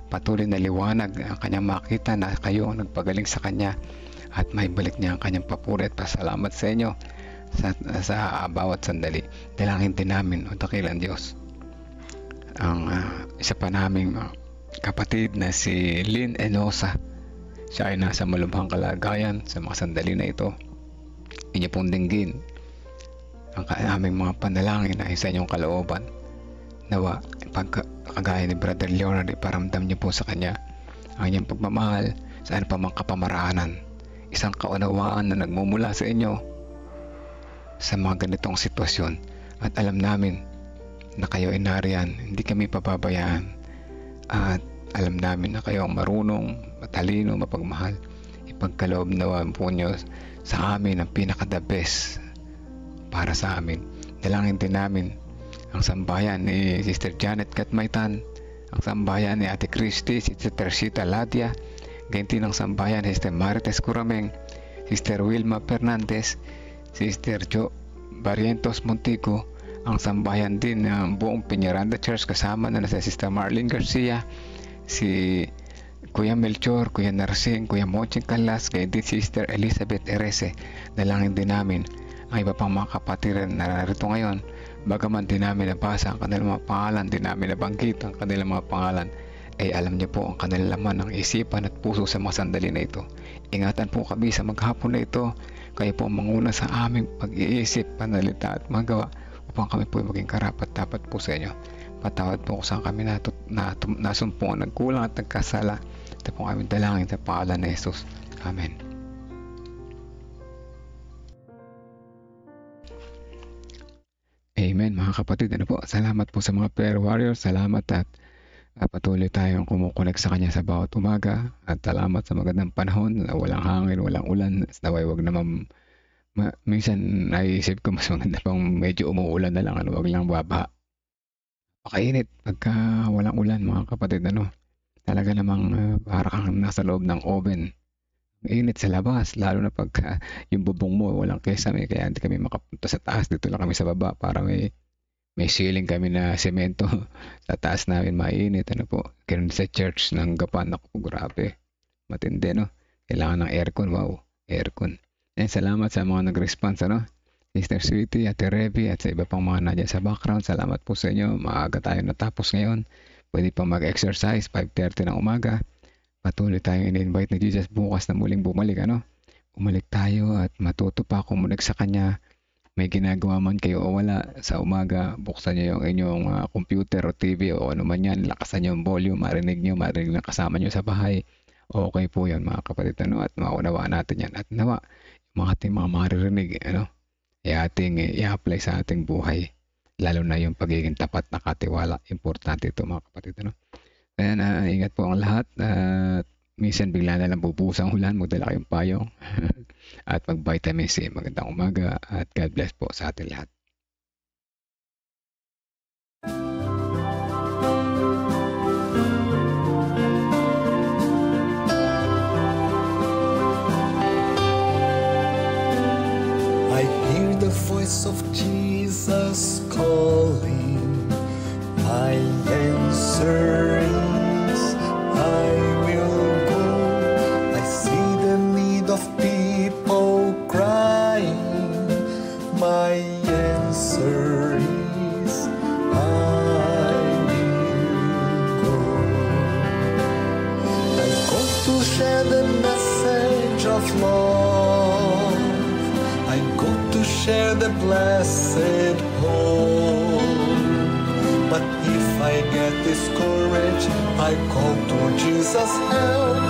patuloy na liwanag ang kanyang makita na kayo ang nagpagaling sa kanya, at may balik niya ang kanyang papuri at pasalamat sa inyo sa bawat sandali. Dalangin din namin, o dakilang Diyos, ang isa pa naming kapatid na si Lynn Enosa. Siya ay nasa malubhang kalagayan sa mga sandali na ito. Inyo pong dinggin ang aming mga panalangin na isa inyong kalooban. Nawa, pagkagaya ni Brother Leonard, iparamdam niyo po sa kanya ang inyong pagmamahal sa pa mang kapamaraanan. Isang kaunawaan na nagmumula sa inyo sa mga ganitong sitwasyon. At alam namin na kayo ay nariyan, hindi kami pababayaan. At alam namin na kayo ang marunong, matalino, mapagmahal. Ipagkaloob naman po nyo sa amin ang pinaka-the best para sa amin. Dalangin din namin ang sambayan ni Sister Janet Katmaytan, ang sambayan ni Ate Christy, Sister Teresita Ladia, gayon din ang sambayan ni Sister Marites Curameng, Sister Wilma Fernandez, Sister Jo Barrientos Montico, ang sambayan din ng buong Peñaranda Church kasama na si Sister Marlene Garcia, si Kuya Melchor, Kuya Narsing, Kuya Moching Calas, gayon din Sister Elizabeth Erese. Dalangin din namin ang iba pang mga kapatiran na narito ngayon. Bagaman din namin nabasa ang kanilang mga pangalan, din namin nabanggit ang kanilang mga pangalan, ay alam niyo po ang kanilang laman ng isipan at puso sa mga sandali na ito. Ingatan po kami sa maghapon na ito. Kayo po manguna sa aming pag-iisip, panalita at magawa upang kami po maging karapat dapat po sa inyo. Patawad po kung saan kami nasumpungan, nagkulang at nagkasala. Ito po kami dalangin sa pangalan ni Jesus. Amen. Amen mga kapatid. Salamat po sa mga prayer warriors. Salamat at patuloy tayong kumukonek sa kanya sa bawat umaga. At salamat sa magandang panahon. Walang hangin, walang ulan. Naway wag naman minsan naisip ko mas maganda pang medyo umuulan na lang. Wag lang babaha. Pakainit pagka walang ulan mga kapatid. Talaga namang para kang nasa loob ng oven. Init sa labas, lalo na pagka yung bubong mo walang kesame, kaya hindi kami makapunta sa taas. Dito lang kami sa baba para may ceiling kami na semento. Sa taas namin mainit. Kaya sa church ng Gapan, grabe, matindi, kailangan ng aircon. Wow, aircon. And salamat sa mga nag-response, Sister Sweetie, Ate Revy, at sa iba pang mga nandiyan sa background. Salamat po sa inyo. Maaga tayo natapos ngayon. Pwede pa mag-exercise 5:30 ng umaga. Patuloy tayong in-invite ni Jesus bukas na muling bumalik. Umalik tayo at matuto pa kumunik sa Kanya. May ginagawa man kayo o wala sa umaga, buksan niyo yung inyong computer o TV o ano man yan. Lakasan niyo yung volume, marinig na kasama niyo sa bahay. Okay po yan mga kapatid. At maunawaan natin yan. At nawa, yung ating mga maririnig, i-apply sa ating buhay. Lalo na yung pagiging tapat na katiwala. Importante ito mga kapatid. Kaya ingat po ang lahat. Minsan bigla na lang bubusang ulan, magdala kayong payong at mag-vitamin C. Magandang umaga at God bless po sa atin lahat. I hear the voice of Jesus calling. My answer is I will go. I see the need of people crying. My answer is I will go. I go to share the message of love. I go to share the blessed hope. But if I get discouraged, I call to Jesus' help.